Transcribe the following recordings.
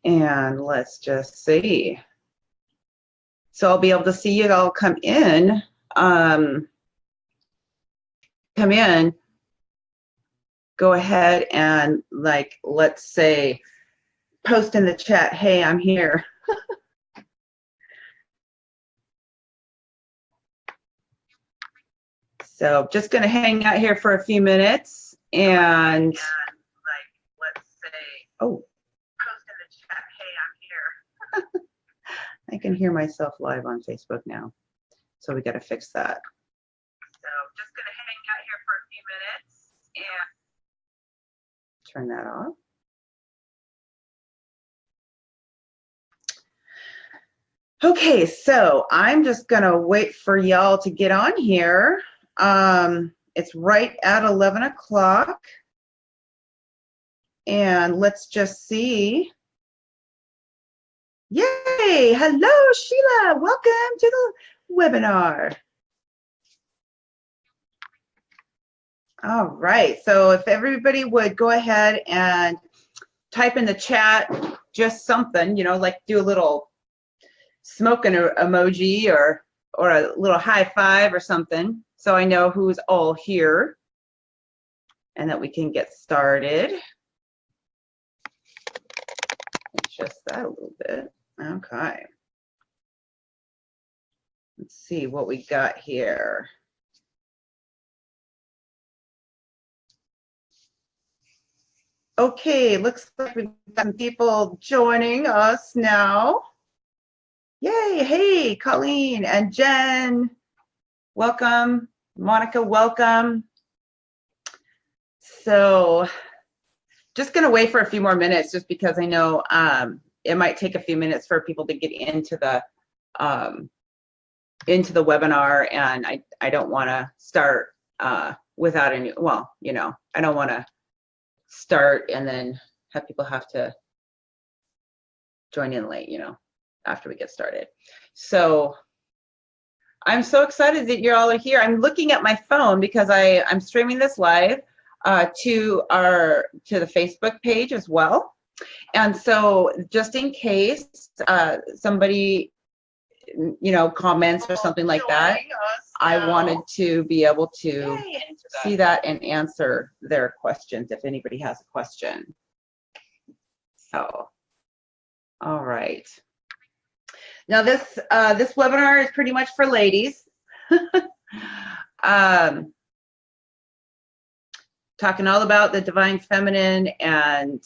And let's just see. So I'll be able to see you all come in. Go ahead and, like, let's say, post in the chat, hey, I'm here. So just going to hang out here for a few minutes and, like, let's say, oh, post in the chat, hey, I'm here. I can hear myself live on Facebook now, so we got to fix that. So just going to hang out here for a few minutes and turn that off. Okay, so I'm just going to wait for y'all to get on here. It's right at 11 o'clock. And let's just see. Yay! Hello, Sheila. Welcome to the webinar. All right. So if everybody would go ahead and type in the chat just something, you know, like do a little smoking emoji or a little high five or something, so I know who's all here and that we can get started. Adjust that a little bit. Okay. Let's see what we got here. Okay, looks like we've got some people joining us now. Yay, hey, Colleen and Jen, welcome. Monica, welcome. So just gonna wait for a few more minutes just because I know it might take a few minutes for people to get into the webinar, and I don't wanna start without any, well, you know, I don't wanna start and then have people have to join in late, you know, after we get started. So I'm so excited that you all are here. I'm looking at my phone because I'm streaming this live to the Facebook page as well. And so just in case somebody, you know, comments or something like that, I wanted to be able to see that and answer their questions if anybody has a question. So, all right. Now this webinar is pretty much for ladies. Talking all about the divine feminine and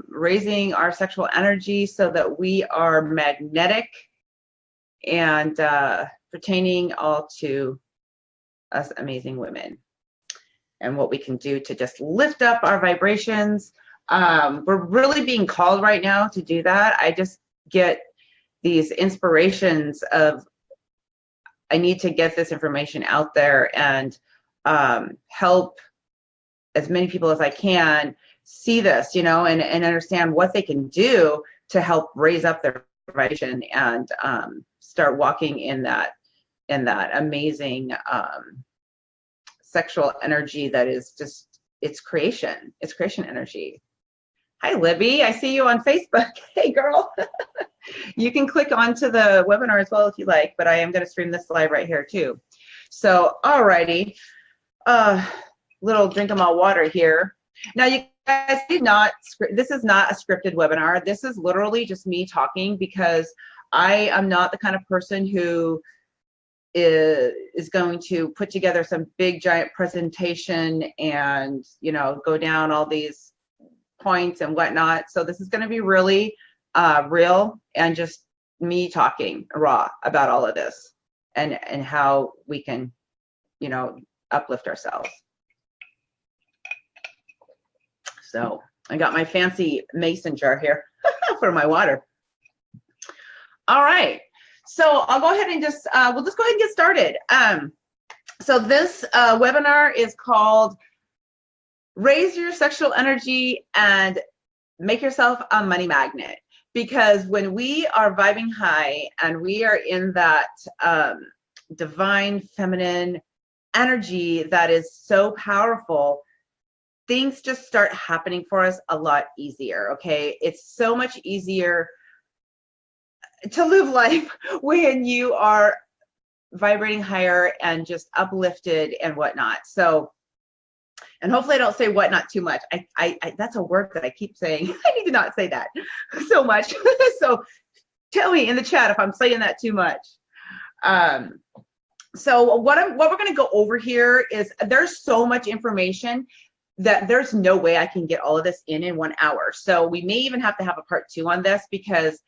raising our sexual energy so that we are magnetic and pertaining all to us amazing women, and what we can do to just lift up our vibrations. We're really being called right now to do that. I just get these inspirations of, I need to get this information out there and help as many people as I can see this, you know, and understand what they can do to help raise up their vibration and start walking in that amazing sexual energy that is just, it's creation energy. Hi, Libby, I see you on Facebook. Hey, girl. You can click onto the webinar as well if you like, but I am going to stream this live right here too. So, alrighty, little drink of my water here. Now, you guys did not, this is not a scripted webinar. This is literally just me talking because I am not the kind of person who is going to put together some big giant presentation and, you know, go down all these points and whatnot. So this is going to be really real and just me talking raw about all of this and how we can, you know, uplift ourselves. So I got my fancy mason jar here for my water. All right, so I'll go ahead and just we'll just go ahead and get started. So this webinar is called Raise Your Sexual Energy and Make Yourself a Money Magnet. Because when we are vibing high and we are in that divine feminine energy that is so powerful, things just start happening for us a lot easier. Okay. It's so much easier to live life when you are vibrating higher and just uplifted and whatnot. So, and hopefully I don't say whatnot too much. I that's a word that I keep saying. I need to not say that so much. So tell me in the chat if I'm saying that too much. So what we're going to go over here is there's so much information that there's no way I can get all of this in 1 hour. So we may even have to have a part 2 on this because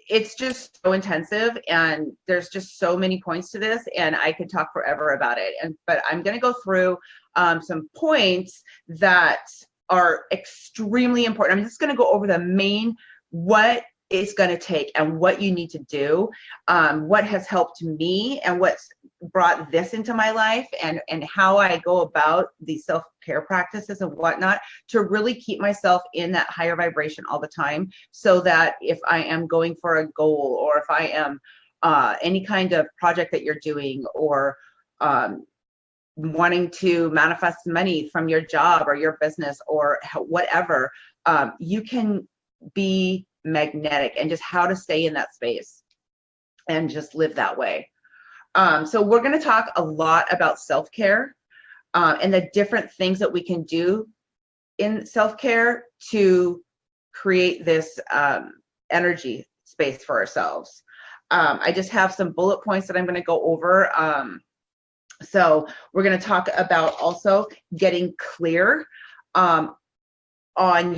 it's just so intensive and there's just so many points to this, and I could talk forever about it. But I'm going to go through some points that are extremely important. I'm just going to go over the main, what it's going to take and what you need to do, what has helped me and what's brought this into my life, and how I go about these self-care practices and whatnot to really keep myself in that higher vibration all the time, so that if I am going for a goal, or if I am any kind of project that you're doing, or wanting to manifest money from your job or your business or whatever, you can be magnetic, and just how to stay in that space and just live that way. So we're going to talk a lot about self-care and the different things that we can do in self-care to create this energy space for ourselves. I just have some bullet points that I'm going to go over. So we're going to talk about also getting clear on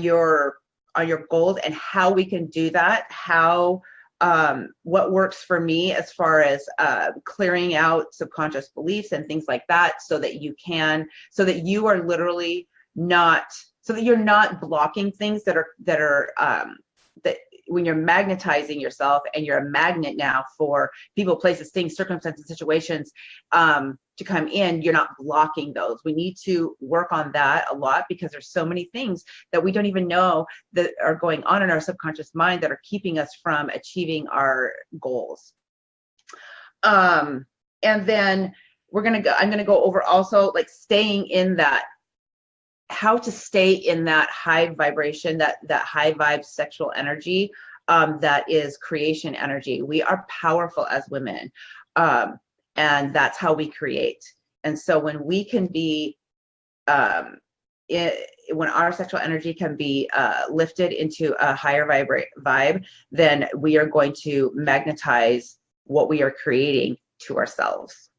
your goals and how we can do that, how what works for me as far as clearing out subconscious beliefs and things like that, so that you are literally not, so that you're not blocking things that when you're magnetizing yourself and you're a magnet now for people, places, things, circumstances, situations to come in, you're not blocking those. We need to work on that a lot, because there's so many things that we don't even know that are going on in our subconscious mind that are keeping us from achieving our goals. And then I'm gonna go over also like staying in that, how to stay in that high vibration, that high vibe sexual energy, that is creation energy. We are powerful as women, and that's how we create. And so when we can be, when our sexual energy can be lifted into a higher vibe, then we are going to magnetize what we are creating to ourselves.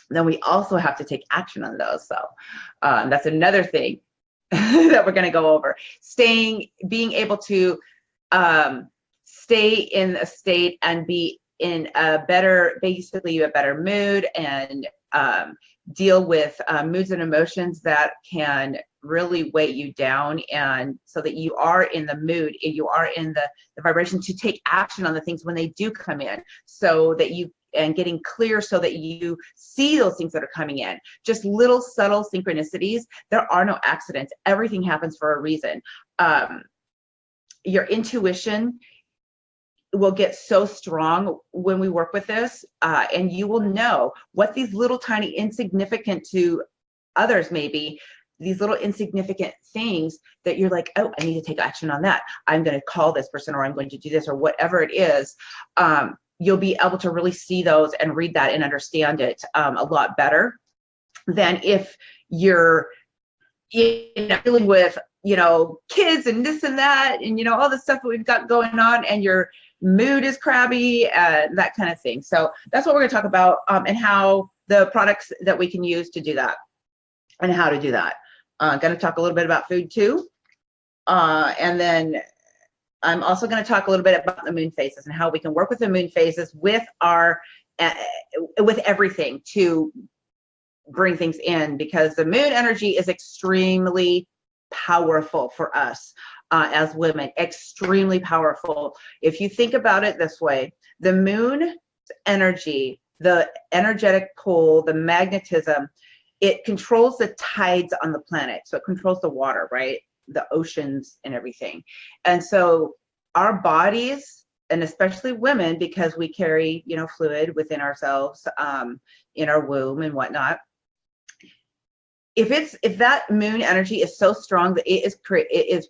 Then we also have to take action on those. So that's another thing that we're going to go over. Being able to stay in a state and be in a better mood, and deal with moods and emotions that can really weigh you down, and so that you are in the mood, you are in the vibration to take action on the things when they do come in, so that you, and getting clear so that you see those things that are coming in. Just little subtle synchronicities. There are no accidents. Everything happens for a reason. Your intuition will get so strong when we work with this, and you will know what these little tiny, insignificant to others maybe, these little insignificant things that you're like, oh, I need to take action on that. I'm going to call this person, or I'm going to do this, or whatever it is. You'll be able to really see those and read that and understand it a lot better than if you're dealing with, kids and this and that, and, all the stuff that we've got going on, and your mood is crabby, that kind of thing. So that's what we're going to talk about, and how the products that we can use to do that, and how to do that. I'm going to talk a little bit about food too. And then I'm also going to talk a little bit about the moon phases and how we can work with the moon phases with with everything to bring things in, because the moon energy is extremely powerful for us as women, extremely powerful. If you think about it this way, the moon energy, the energetic pull, the magnetism, it controls the tides on the planet. So it controls the water, right? The oceans and everything. And so our bodies, and especially women, because we carry, fluid within ourselves, in our womb and whatnot, if that moon energy is so strong that it is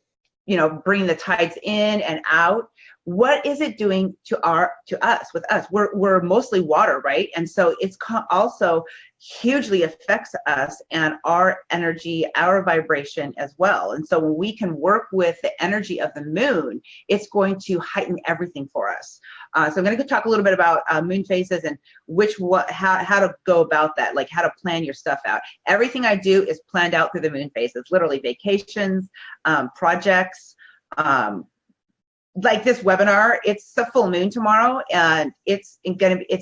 bringing the tides in and out, what is it doing to us? We're mostly water, right? And so it's also hugely affects us and our energy, our vibration as well. And so when we can work with the energy of the moon, it's going to heighten everything for us. So I'm going to talk a little bit about moon phases and how to go about that, like how to plan your stuff out. Everything I do is planned out through the moon phases, literally vacations, projects, like this webinar. It's the full moon tomorrow, and it's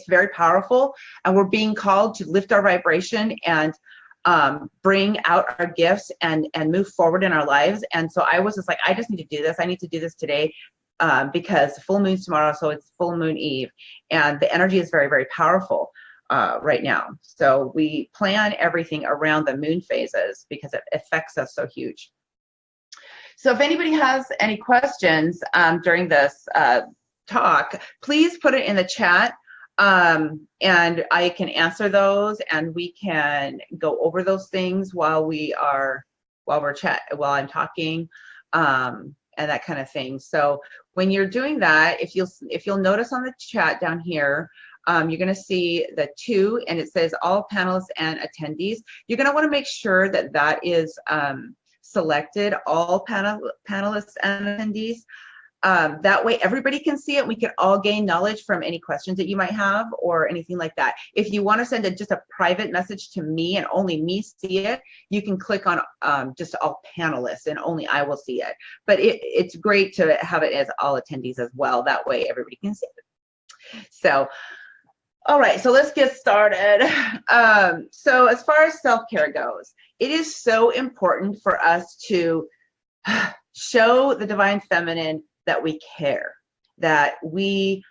very powerful, and we're being called to lift our vibration and bring out our gifts and move forward in our lives. And so I was just like, I just need to do this. I need to do this today because the full moon's tomorrow, so it's full moon eve, and the energy is very, very powerful right now. So we plan everything around the moon phases because it affects us so huge. So if anybody has any questions during this talk, please put it in the chat, and I can answer those, and we can go over those things while I'm talking, and that kind of thing. So when you're doing that, if you'll notice on the chat down here, you're going to see the 2, and it says all panelists and attendees. You're going to want to make sure that that is selected, all panelists and attendees. That way everybody can see it. We can all gain knowledge from any questions that you might have or anything like that. If you want to send just a private message to me and only me see it, you can click on just all panelists and only I will see it. But it's great to have it as all attendees as well. That way everybody can see it. So, all right, so let's get started. So as far as self-care goes, it is so important for us to show the divine feminine that we care, that we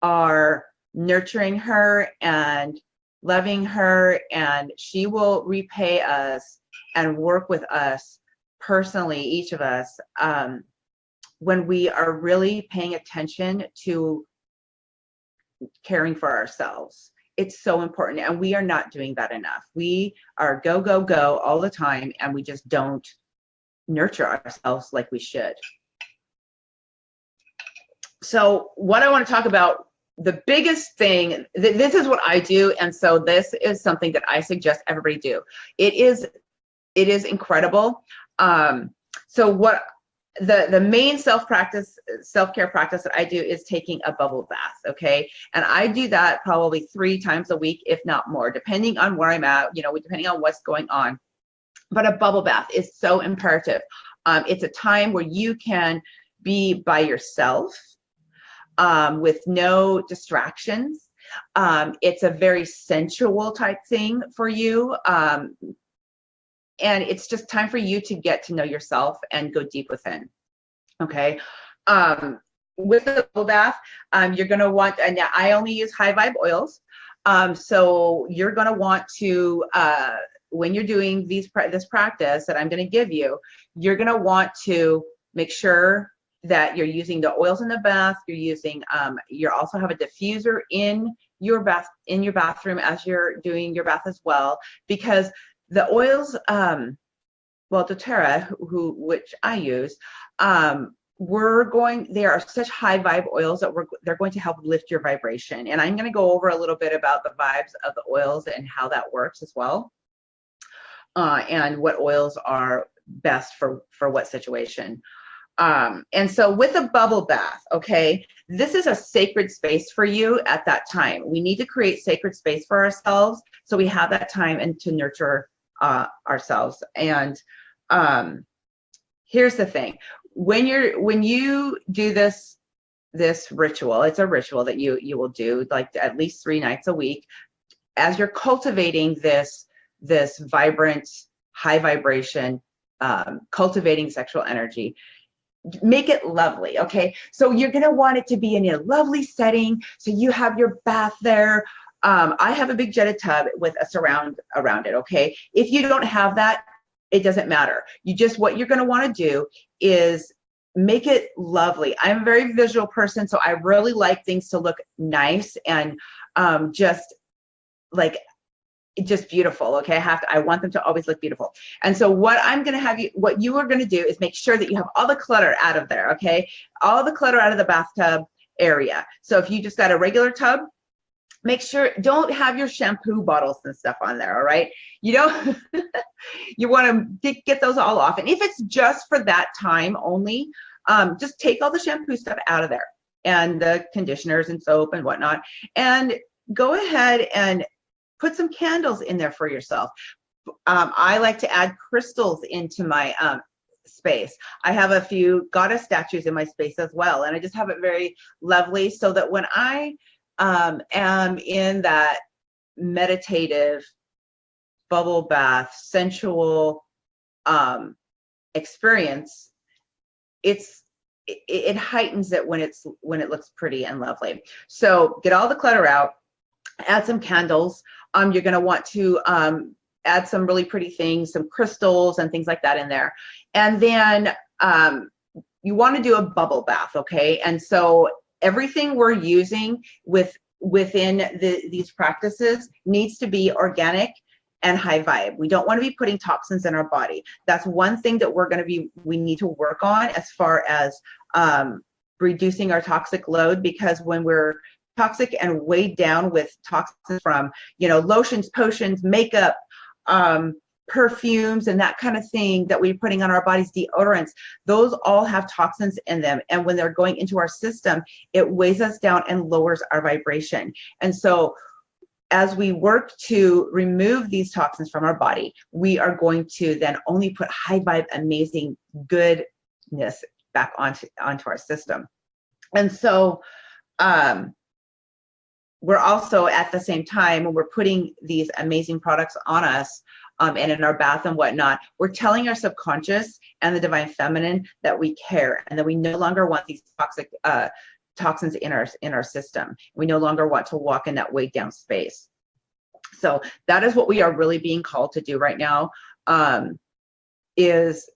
are nurturing her and loving her, and she will repay us and work with us personally, each of us, when we are really paying attention to caring for ourselves. It's so important, and we are not doing that enough. We are go, go, go all the time, and we just don't nurture ourselves like we should. So what I want to talk about, the biggest thing, this is what I do, and so this is something that I suggest everybody do. It is incredible. So what the main self-care practice that I do is taking a bubble bath, okay? And I do that probably 3 times a week, if not more, depending on where I'm at, depending on what's going on. But a bubble bath is so imperative. It's a time where you can be by yourself with no distractions. It's a very sensual type thing for you. And it's just time for you to get to know yourself and go deep within, okay? With the bubble bath, you're gonna want, and I only use high vibe oils. So you're gonna want to, when you're doing this practice that I'm gonna give you, you're gonna want to make sure that you're using the oils in the bath. You're using, you also have a diffuser in your bathroom as you're doing your bath as well, because the oils, well, doTERRA, which I use, they are such high vibe oils that they're going to help lift your vibration. And I'm going to go over a little bit about the vibes of the oils and how that works as well, and what oils are best for what situation. And so with a bubble bath, okay, this is a sacred space for you at that time. We need to create sacred space for ourselves so we have that time and to nurture ourselves. And here's the thing: when you do this ritual, it's a ritual that you will do like at least 3 nights a week, as you're cultivating this vibrant, high vibration, cultivating sexual energy. Make it lovely, okay? So you're gonna want it to be in a lovely setting. So you have your bath there. I have a big jetted tub with a surround around it, okay? If you don't have that, it doesn't matter. What you're gonna wanna do is make it lovely. I'm a very visual person, so I really like things to look nice and just like just beautiful. Okay. I want them to always look beautiful. And so what you are going to do is make sure that you have all the clutter out of there. Okay. All the clutter out of the bathtub area. So if you just got a regular tub, make sure, don't have your shampoo bottles and stuff on there. All right. You don't, you want to get those all off. And if it's just for that time only, just take all the shampoo stuff out of there and the conditioners and soap and whatnot, and go ahead and put some candles in there for yourself. I like to add crystals into my space. I have a few goddess statues in my space as well, and I just have it very lovely so that when I am in that meditative bubble bath, sensual experience, it heightens it when it looks pretty and lovely. So get all the clutter out, add some candles. You're going to want to add some really pretty things, some crystals and things like that in there. And then you want to do a bubble bath, okay? And so everything we're using within these practices needs to be organic and high vibe. We don't want to be putting toxins in our body. That's one thing that we need to work on as far as reducing our toxic load, because when we're toxic and weighed down with toxins from, lotions, potions, makeup, perfumes, and that kind of thing that we're putting on our bodies, deodorants, those all have toxins in them. And when they're going into our system, it weighs us down and lowers our vibration. And so as we work to remove these toxins from our body, we are going to then only put high vibe, amazing goodness back onto our system. And so we're also, at the same time, when we're putting these amazing products on us and in our bath and whatnot, we're telling our subconscious and the divine feminine that we care and that we no longer want these toxic toxins in our system. We no longer want to walk in that weighed down space. So that is what we are really being called to do right now, is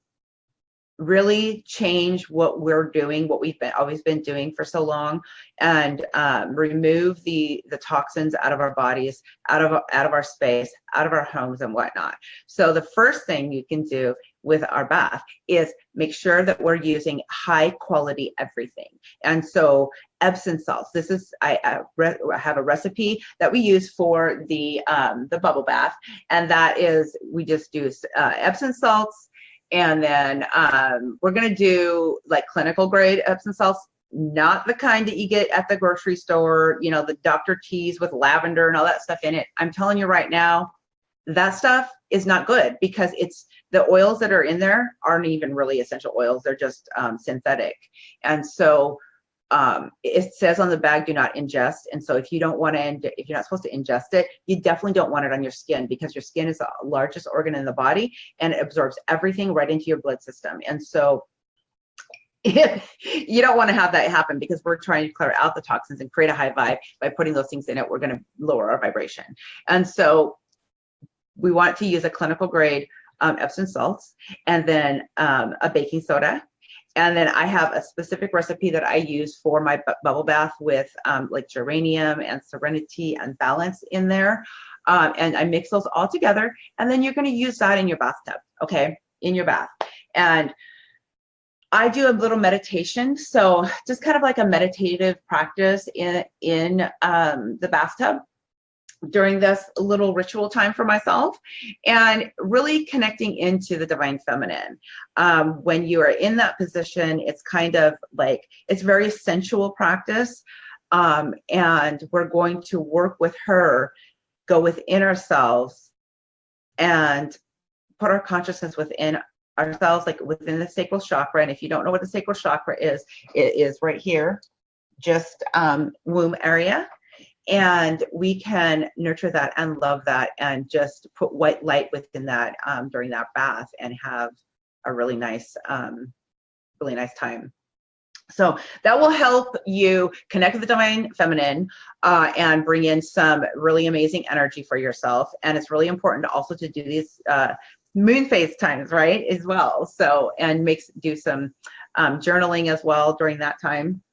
really change what we're doing, what we've always been doing for so long, and remove the toxins out of our bodies, out of our space, out of our homes and whatnot. So the first thing you can do with our bath is make sure that we're using high quality everything. And so Epsom salts. This is I have a recipe that we use for the bubble bath, and that is we just do Epsom salts. And then we're going to do like clinical grade Epsom salts, not the kind that you get at the grocery store, the Dr. Teas with lavender and all that stuff in it. I'm telling you right now, that stuff is not good, because the oils that are in there aren't even really essential oils. They're just synthetic. And so it says on the bag, do not ingest. And so if you're not supposed to ingest it, you definitely don't want it on your skin, because your skin is the largest organ in the body and it absorbs everything right into your blood system. And so you don't want to have that happen, because we're trying to clear out the toxins and create a high vibe. By putting those things in it, we're going to lower our vibration. And so we want to use a clinical grade Epsom salts, and then a baking soda. And then I have a specific recipe that I use for my bubble bath with like geranium and serenity and balance in there. And I mix those all together. And then you're going to use that in your bathtub, okay, in your bath. And I do a little meditation. So just kind of like a meditative practice in the bathtub during this little ritual time for myself, and really connecting into the divine feminine. When you are in that position, it's kind of like, it's very sensual practice. And we're going to work with her, go within ourselves and put our consciousness within ourselves, like within the sacral chakra. And if you don't know what the sacral chakra is, it is right here, just womb area. And we can nurture that and love that and just put white light within that during that bath and have a really nice time. So that will help you connect with the divine feminine and bring in some really amazing energy for yourself. And it's really important also to do these moon phase times, right, as well. So, and do some journaling as well during that time.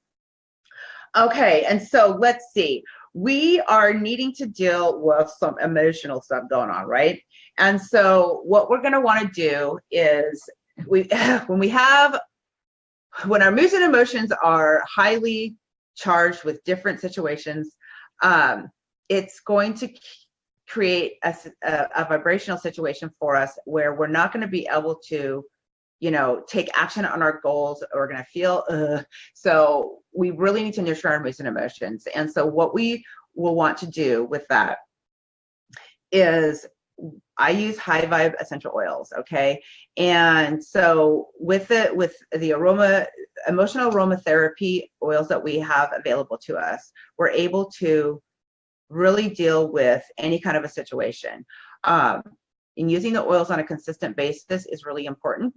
Okay, and so let's see. we are needing to deal with some emotional stuff going on, right? And so what we're going to want to do is when our moods and emotions are highly charged with different situations, it's going to create a vibrational situation for us where we're not going to be able to, take action on our goals. We're going to feel, so we really need to nurture our moods and emotions. And so what we will want to do with that is I use high vibe essential oils. Okay. And so with the emotional aromatherapy oils that we have available to us, we're able to really deal with any kind of a situation. And using the oils on a consistent basis is really important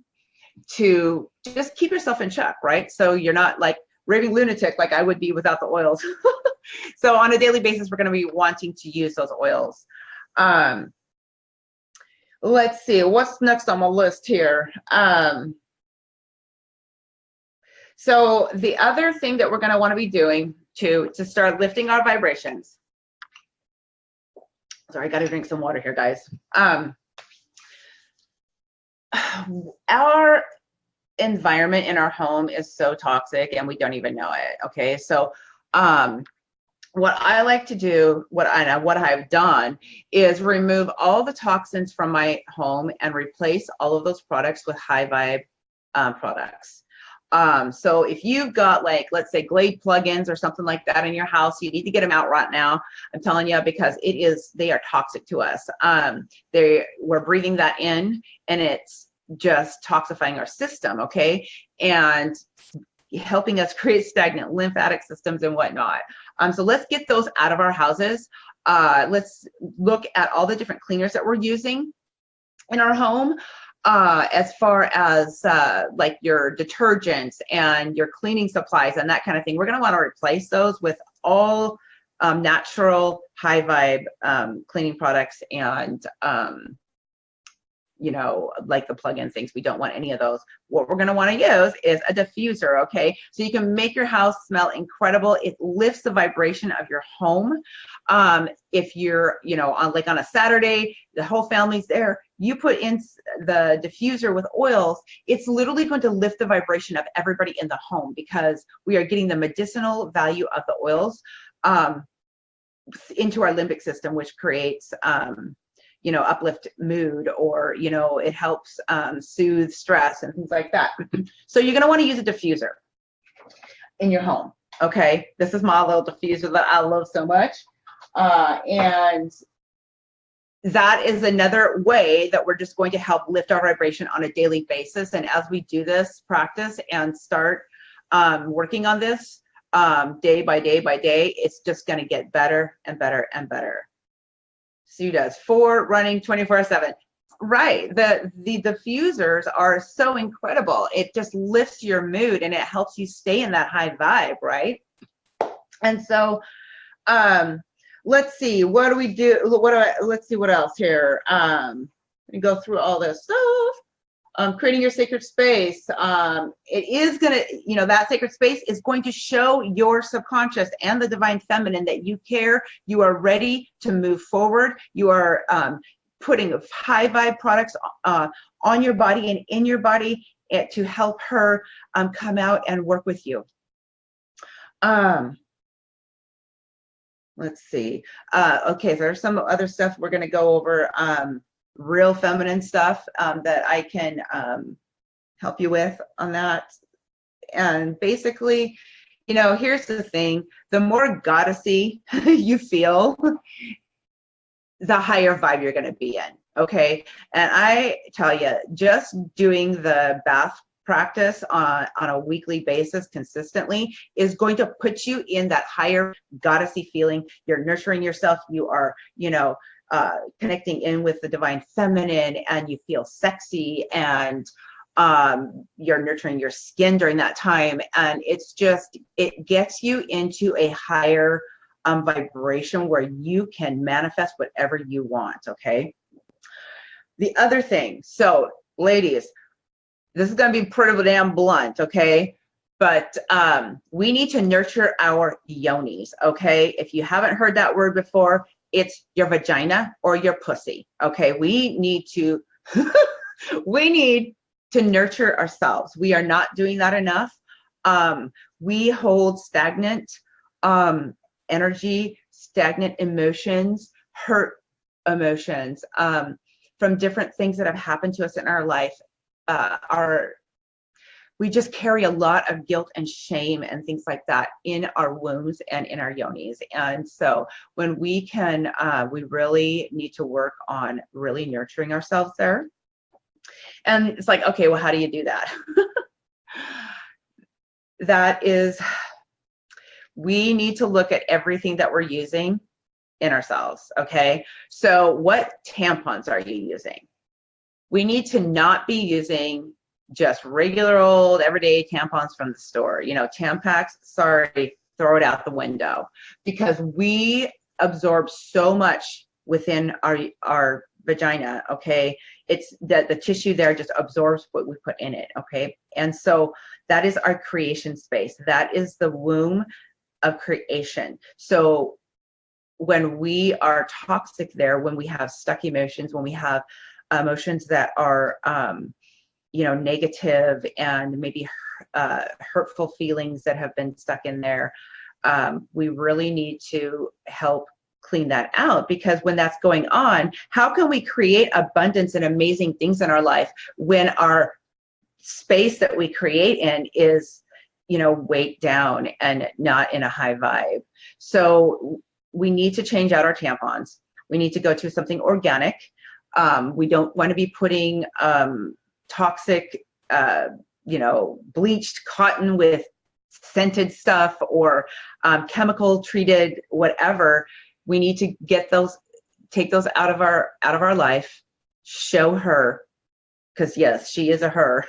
to just keep yourself in check, right? So you're not like raving lunatic like I would be without the oils. So on a daily basis, we're going to be wanting to use those oils. Let's see, what's next on my list here? So the other thing that we're going to want to be doing to start lifting our vibrations. Sorry, I got to drink some water here, guys. Our environment in our home is so toxic and we don't even know it. Okay, so what I like to do, what I've done is remove all the toxins from my home and replace all of those products with high vibe products. So if you've got, like, let's say Glade plugins or something like that in your house, you need to get them out right now. I'm telling you, because they are toxic to us. We're breathing that in and it's just toxifying our system. Okay. And helping us create stagnant lymphatic systems and whatnot. So let's get those out of our houses. Let's look at all the different cleaners that we're using in our home. As far as like your detergents and your cleaning supplies and that kind of thing, we're going to want to replace those with all natural high vibe cleaning products and like the plug-in things. We don't want any of those. What we're going to want to use is a diffuser. Okay, so you can make your house smell incredible. It lifts the vibration of your home. If you're on a Saturday, the whole family's there, you put in the diffuser with oils, it's literally going to lift the vibration of everybody in the home, because we are getting the medicinal value of the oils into our limbic system, which creates uplift mood, or it helps soothe stress and things like that. So you're going to want to use a diffuser in your home. Okay, this is my little diffuser that I love so much, and that is another way that we're just going to help lift our vibration on a daily basis. And as we do this practice and start working on this day by day by day, it's just going to get better and better and better. Sue does 4 running 24/7. Right. The diffusers are so incredible. It just lifts your mood and it helps you stay in that high vibe, right? And so let's see, what do we do? Let's see what else here. Let me go through all this stuff. Creating your sacred space. It is going to, that sacred space is going to show your subconscious and the divine feminine that you care, you are ready to move forward. You are putting high vibe products on your body and in your body to help her come out and work with you. Let's see. Okay, so there's some other stuff we're going to go over. Real feminine stuff that I can help you with on that. And basically, here's the thing: the more goddessy you feel, the higher vibe you're going to be in. Okay, and I tell you, just doing the bath practice on a weekly basis consistently is going to put you in that higher goddessy feeling. You're nurturing yourself. You are, connecting in with the divine feminine, and you feel sexy, and you're nurturing your skin during that time. And it gets you into a higher vibration where you can manifest whatever you want. Okay. The other thing, so ladies, this is going to be pretty damn blunt. Okay. But we need to nurture our yonis, okay? If you haven't heard that word before, it's your vagina or your pussy, okay? We need to we need to nurture ourselves. We are not doing that enough. We hold stagnant energy, stagnant emotions, hurt emotions from different things that have happened to us in our life. We just carry a lot of guilt and shame and things like that in our wombs and in our yonis. And so when we can, we really need to work on really nurturing ourselves there. And it's like, okay, well, how do you do that? That is, we need to look at everything that we're using in ourselves, okay? So what tampons are you using? We need to not be using just regular old everyday tampons from the store. You know, Tampax, sorry, throw it out the window, because we absorb so much within our vagina, okay? It's that the tissue there just absorbs what we put in it, okay? And so that is our creation space. That is the womb of creation. So when we are toxic there, when we have stuck emotions, when we have emotions that are you know, negative and maybe hurtful feelings that have been stuck in there, we really need to help clean that out, because when that's going on, how can we create abundance and amazing things in our life when our space that we create in is, you know, weighed down and not in a high vibe? So we need to change out our tampons. We need to go to something organic. We don't want to be putting toxic, you know, bleached cotton with scented stuff or chemical treated whatever. We need to get those, take those out of our life. Show her, because yes, she is a her.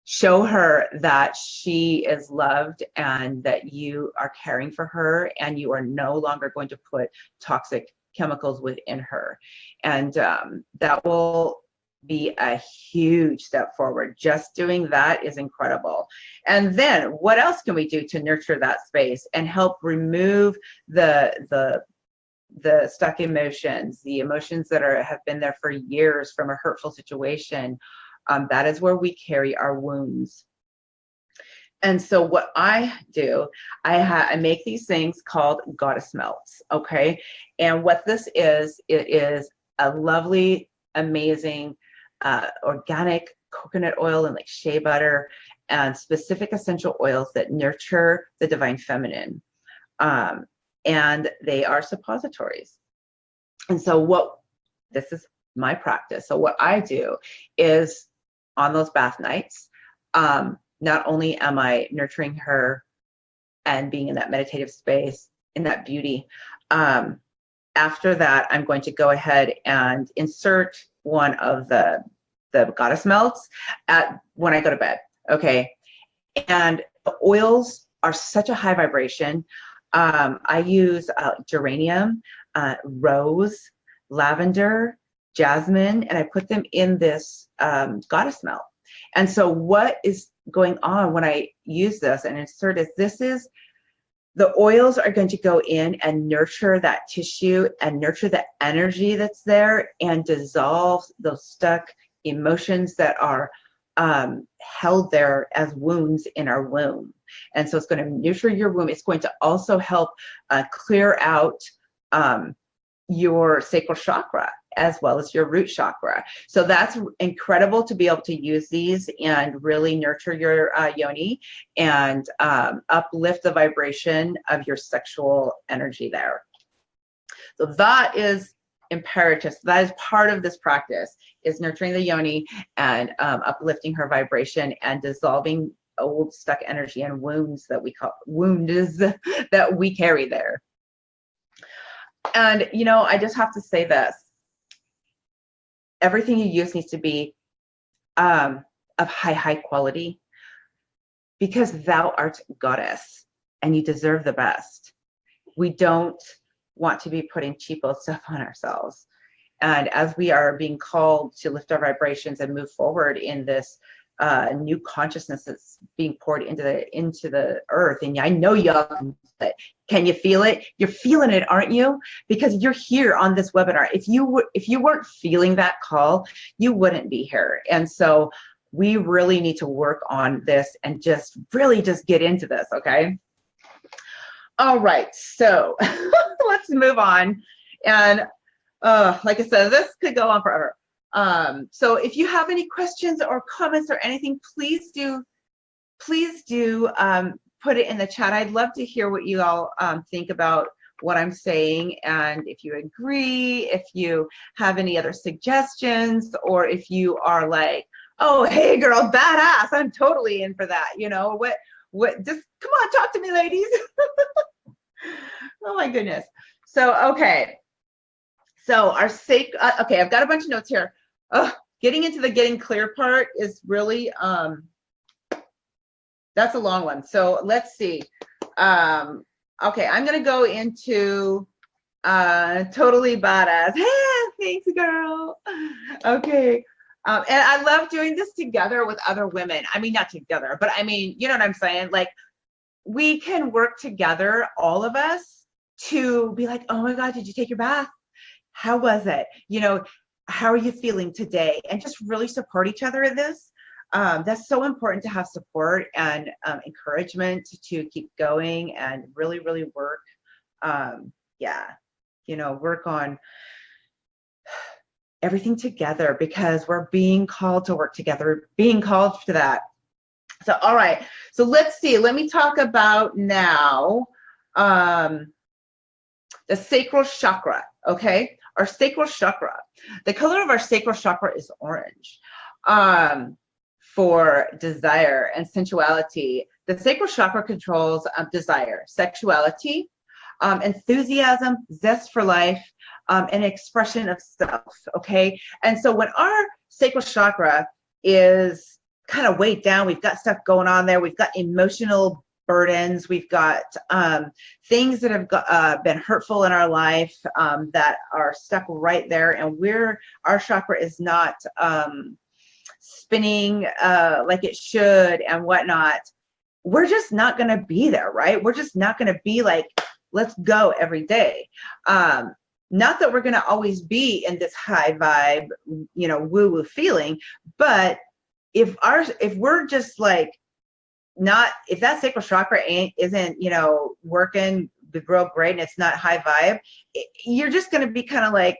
Show her that she is loved and that you are caring for her, and you are no longer going to put toxic chemicals within her. And that will be a huge step forward. Just doing that is incredible. And then what else can we do to nurture that space and help remove the stuck emotions, the emotions that have been there for years from a hurtful situation? That is where we carry our wounds. And so what I do, I make these things called goddess melts, okay? And what this is, it is a lovely, amazing, organic coconut oil and like shea butter and specific essential oils that nurture the divine feminine. And they are suppositories. And so this is my practice. So what I do is on those bath nights, not only am I nurturing her and being in that meditative space, in that beauty, after that, I'm going to go ahead and insert one of the goddess melts when I go to bed, okay? And the oils are such a high vibration. I use geranium, rose, lavender, jasmine, and I put them in this goddess melt. And so what is going on when I use this and insert is the oils are going to go in and nurture that tissue and nurture the energy that's there and dissolve those stuck emotions that are held there as wounds in our womb. And so it's going to nurture your womb. It's going to also help clear out your sacral chakra as well as your root chakra. So that's incredible to be able to use these and really nurture your yoni and uplift the vibration of your sexual energy there. So that is imperative. So that is part of this practice, is nurturing the yoni and uplifting her vibration and dissolving old stuck energy and wounds that we call wounds that we carry there. And, you know, I just have to say this. Everything you use needs to be of high quality, because thou art goddess and you deserve the best. We don't want to be putting cheapo stuff on ourselves. And as we are being called to lift our vibrations and move forward in this new consciousness that's being poured into the earth. And I know y'all can feel it. Can you feel it? You're feeling it, aren't you? Because you're here on this webinar. If you weren't feeling that call, you wouldn't be here. And so we really need to work on this and just really just get into this, okay? All right, so let's move on. And like I said, this could go on forever. So if you have any questions or comments or anything, please do put it in the chat. I'd love to hear what you all think about what I'm saying, and if you agree, if you have any other suggestions, or if you are like, oh, hey girl, badass, I'm totally in for that. You know, what, just come on, talk to me, ladies. Oh my goodness. So, okay. So our okay, I've got a bunch of notes here. Getting into the getting clear part is really, that's a long one. So let's see. Okay, I'm gonna go into totally badass. Thanks, girl. Okay. And I love doing this together with other women. I mean, not together, but I mean, you know what I'm saying? Like, we can work together, all of us, to be like, oh my God, did you take your bath? How was it? You know, how are you feeling today? And just really support each other in this. That's so important to have support and encouragement to keep going and really, really work. Yeah, you know, work on everything together, because we're being called to work together, being called to that. So, all right. So let's see. Let me talk about now the sacral chakra. Okay. Our sacral chakra. The color of our sacral chakra is orange. For desire and sensuality, the sacral chakra controls desire, sexuality, enthusiasm, zest for life, and expression of self. Okay. And so when our sacral chakra is kind of weighed down, we've got stuff going on there, we've got emotional burdens, we've got things that have been hurtful in our life that are stuck right there, and our chakra is not spinning like it should and whatnot, we're just not going to be there, right? We're just not going to be like, let's go every day. Not that we're going to always be in this high vibe, you know, woo-woo feeling, but if we're just like, if that sacral chakra isn't, you know, working the real great, and it's not high vibe, you're just going to be kind of like,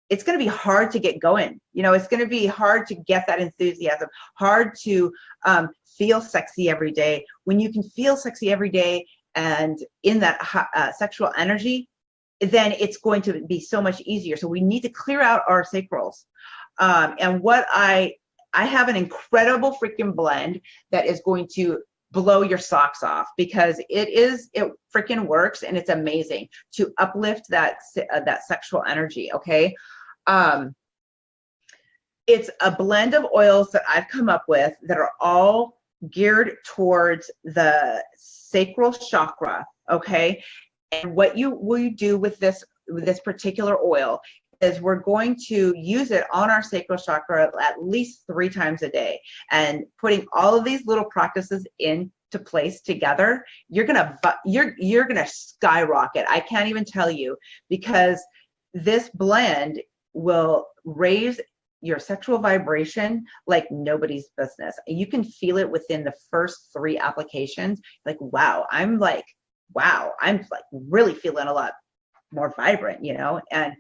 it's going to be hard to get going. You know, it's going to be hard to get that enthusiasm, hard to feel sexy every day. When you can feel sexy every day and in that sexual energy, then it's going to be so much easier. So we need to clear out our sacrals. And what I have an incredible freaking blend that is going to blow your socks off, because it freaking works, and it's amazing to uplift that sexual energy. Okay. It's a blend of oils that I've come up with that are all geared towards the sacral chakra. Okay. And what you do with this particular oil is we're going to use it on our sacral chakra at least 3 times a day, and putting all of these little practices into place together, you're gonna skyrocket. I can't even tell you, because this blend will raise your sexual vibration like nobody's business. You can feel it within the first 3 applications. Like, wow, I'm like really feeling a lot more vibrant, you know. And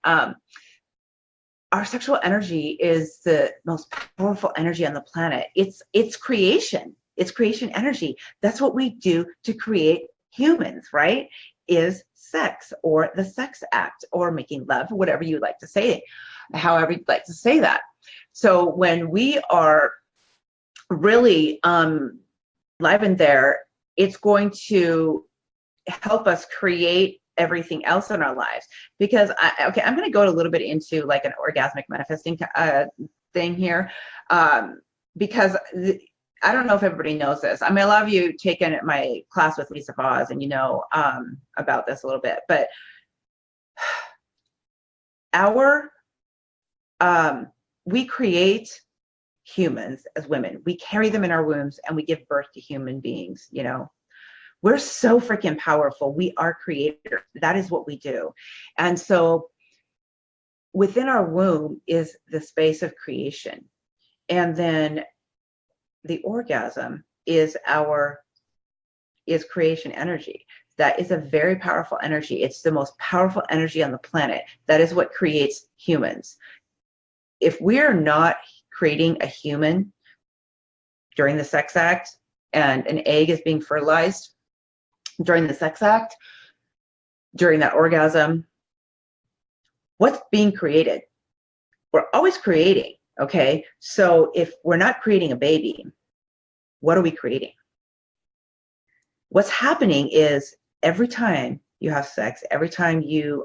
our sexual energy is the most powerful energy on the planet. It's creation energy. That's what we do to create humans, right? Is sex, or the sex act, or making love, whatever you like to say, however you'd like to say that. So when we are really live in there, it's going to help us create everything else in our lives. Because I'm going to go a little bit into like an orgasmic manifesting thing here, because I don't know if everybody knows this. I mean, a lot of you taken my class with Lisa Boz, and you know about this a little bit, but we create humans as women. We carry them in our wombs and we give birth to human beings, you know. We're so freaking powerful. We are creators. That is what we do. And so within our womb is the space of creation. And then the orgasm is creation energy. That is a very powerful energy. It's the most powerful energy on the planet. That is what creates humans. If we're not creating a human during the sex act and an egg is being fertilized during the sex act, during that orgasm, what's being created? We're always creating, okay? So if we're not creating a baby, what are we creating? What's happening is every time you have sex, every time you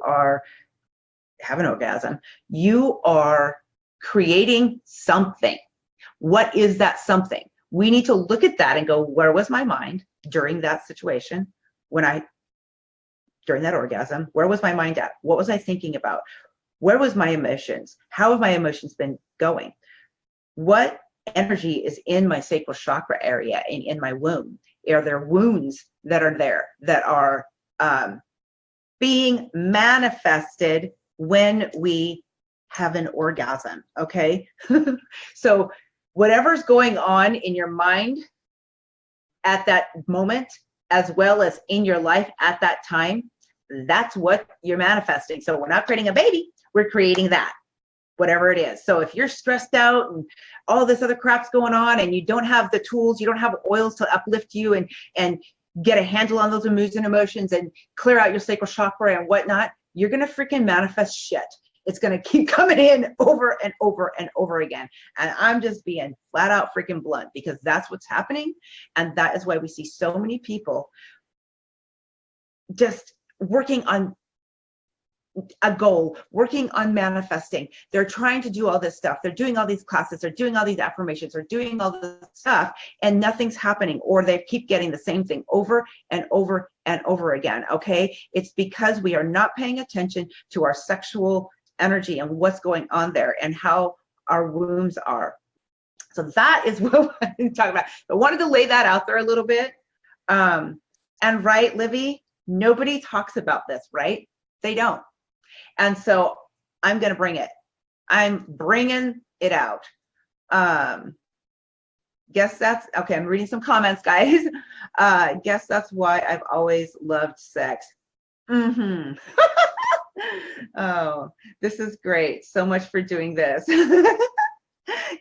have an orgasm, you are creating something. What is that something? We need to look at that and go, where was my mind during that situation? During that orgasm, where was my mind at? What was I thinking about? Where was my emotions? How have my emotions been going? What energy is in my sacral chakra area in my womb? Are there wounds that are there that are being manifested when we have an orgasm? Okay. So whatever's going on in your mind at that moment, as well as in your life at that time, that's what you're manifesting. So we're not creating a baby, we're creating that, whatever it is. So if you're stressed out and all this other crap's going on and you don't have the tools, you don't have oils to uplift you and get a handle on those moods and emotions and clear out your sacral chakra and whatnot, you're going to freaking manifest shit. It's going to keep coming in over and over and over again. And I'm just being flat out freaking blunt because that's what's happening. And that is why we see so many people just working on a goal, working on manifesting. They're trying to do all this stuff. They're doing all these classes. They're doing all these affirmations. They're doing all this stuff and nothing's happening, or they keep getting the same thing over and over and over again. Okay. It's because we are not paying attention to our sexual energy and what's going on there and how our wombs are. So that is what I'm talking about. I wanted to lay that out there a little bit. And right, Livy, nobody talks about this, right? They don't. And so I'm going to bring it. I'm bringing it out. Guess that's, okay, I'm reading some comments, guys. Guess that's why I've always loved sex. Mm-hmm. Oh, this is great. So much for doing this.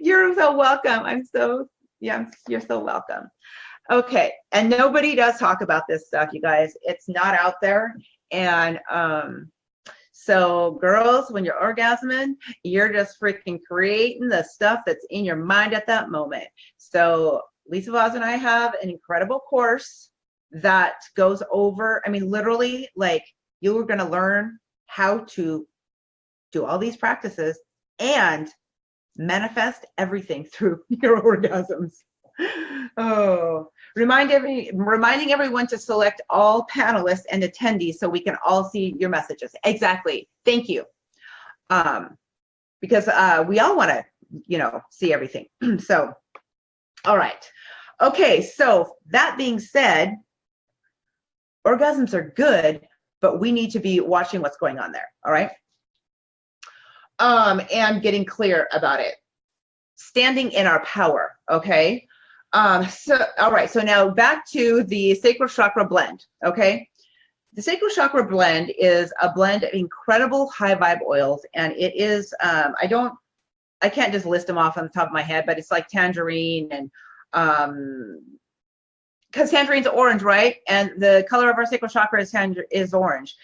You're so welcome. You're so welcome. Okay, and nobody does talk about this stuff, you guys. It's not out there. And so girls, when you're orgasming, you're just freaking creating the stuff that's in your mind at that moment. So Lisa Voss and I have an incredible course that goes over, I mean, literally, like, you're going to learn how to do all these practices and manifest everything through your orgasms. Oh, reminding everyone to select all panelists and attendees so we can all see your messages. Exactly. Thank you. Because we all want to, see everything. So, all right. Okay. So that being said, orgasms are good, but we need to be watching what's going on there. All right. And getting clear about it. Standing in our power. Okay. All right, so now back to the Sacral Chakra blend, okay? The Sacral Chakra blend is a blend of incredible high vibe oils, and it is, I can't just list them off on the top of my head, but it's like tangerine and, because tangerine's orange, right? And the color of our Sacral Chakra is orange.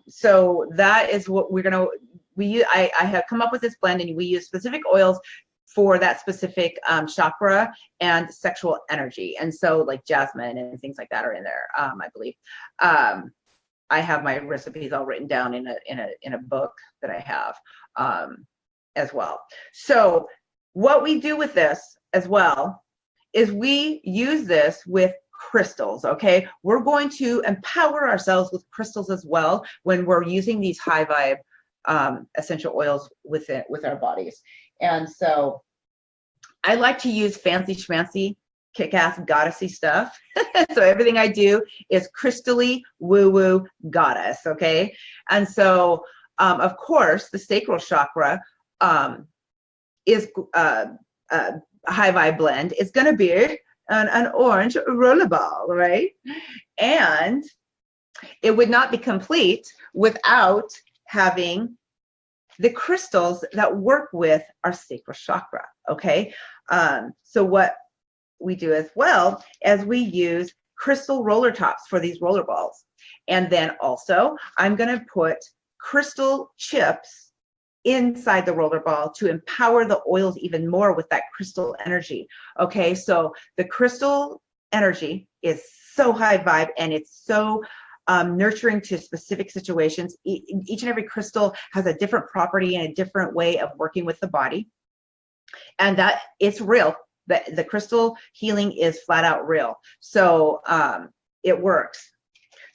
So that is what I have come up with this blend, and we use specific oils for that specific chakra and sexual energy. And so like jasmine and things like that are in there, I believe. I have my recipes all written down in a book that I have as well. So what we do with this as well is we use this with crystals, okay? We're going to empower ourselves with crystals as well when we're using these high vibe essential oils with our bodies. And so I like to use fancy schmancy, kick-ass goddessy stuff. So everything I do is crystally woo-woo goddess, okay? And so, of course, the sacral chakra is a high vibe blend. It's going to be an orange rollerball, right? And it would not be complete without having the crystals that work with our sacral chakra, okay? So what we do as well as we use crystal roller tops for these roller balls. And then also I'm going to put crystal chips inside the roller ball to empower the oils even more with that crystal energy. Okay, so the crystal energy is so high vibe, and it's so nurturing to specific situations. Each and every crystal has a different property and a different way of working with the body, and that it's real. The crystal healing is flat out real. So it works.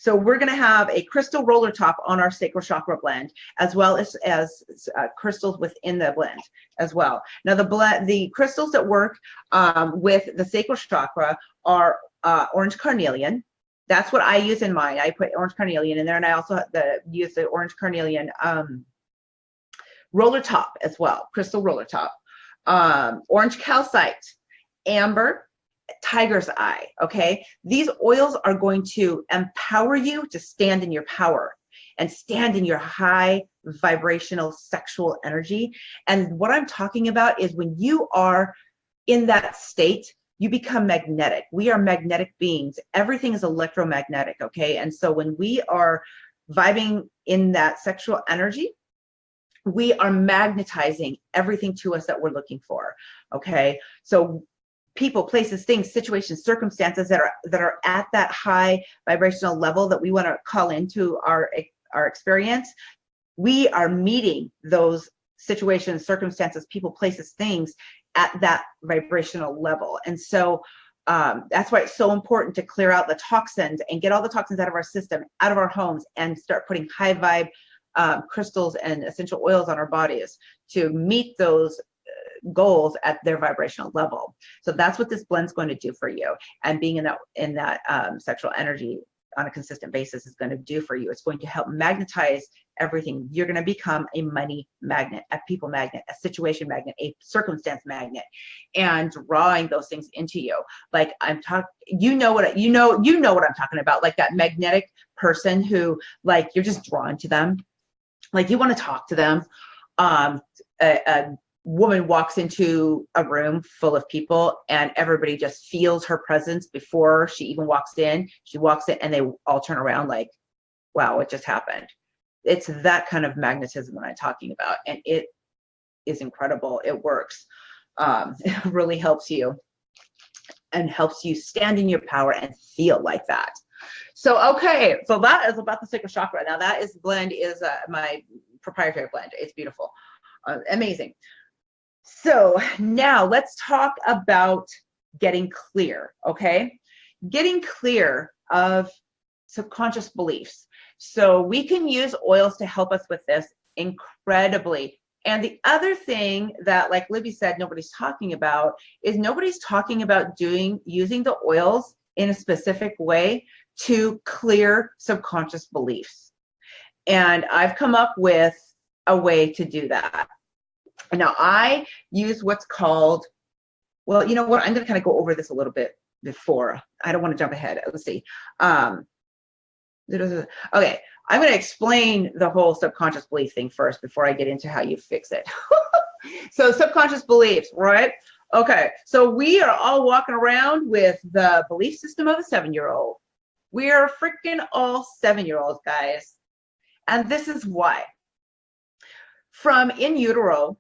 So we're going to have a crystal roller top on our sacral chakra blend, as well as crystals within the blend as well. Now the crystals that work with the sacral chakra are orange carnelian. That's what I use in mine. I put orange carnelian in there, and I also use the orange carnelian roller top as well, crystal roller top. Orange calcite, amber, tiger's eye, okay? These oils are going to empower you to stand in your power and stand in your high vibrational sexual energy. And what I'm talking about is when you are in that state, you become magnetic. We are magnetic beings. Everything is electromagnetic, okay? And so when we are vibing in that sexual energy, we are magnetizing everything to us that we're looking for, okay? So people, places, things, situations, circumstances that are at that high vibrational level that we want to call into our experience, we are meeting those situations, circumstances, people, places, things at that vibrational level. And so that's why it's so important to clear out the toxins and get all the toxins out of our system, out of our homes, and start putting high vibe crystals and essential oils on our bodies to meet those goals at their vibrational level. So that's what this blend's going to do for you, and being in that sexual energy on a consistent basis is going to do for you. It's going to help magnetize everything. You're going to become a money magnet, a people magnet, a situation magnet, a circumstance magnet, and drawing those things into you. Like I'm talking, you know what I'm talking about. Like that magnetic person who, like, you're just drawn to them. Like you want to talk to them. A woman walks into a room full of people and everybody just feels her presence before she even walks in. She walks in and they all turn around like, wow, what just happened? It's that kind of magnetism that I'm talking about. And it is incredible. It works. It really helps you and helps you stand in your power and feel like that. So, okay. So that is about the sacral chakra. Now that blend is my proprietary blend. It's beautiful. Amazing. So now let's talk about getting clear, okay? Getting clear of subconscious beliefs. So we can use oils to help us with this incredibly. And the other thing that, like Libby said, nobody's talking about is nobody's talking about using the oils in a specific way to clear subconscious beliefs. And I've come up with a way to do that. Now, I use what's called, well, you know what? I'm going to kind of go over this a little bit before. I don't want to jump ahead. Let's see. Okay, I'm going to explain the whole subconscious belief thing first before I get into how you fix it. So subconscious beliefs, right? Okay, so we are all walking around with the belief system of a 7-year-old. We are freaking all 7-year-olds, guys. And this is why. From in utero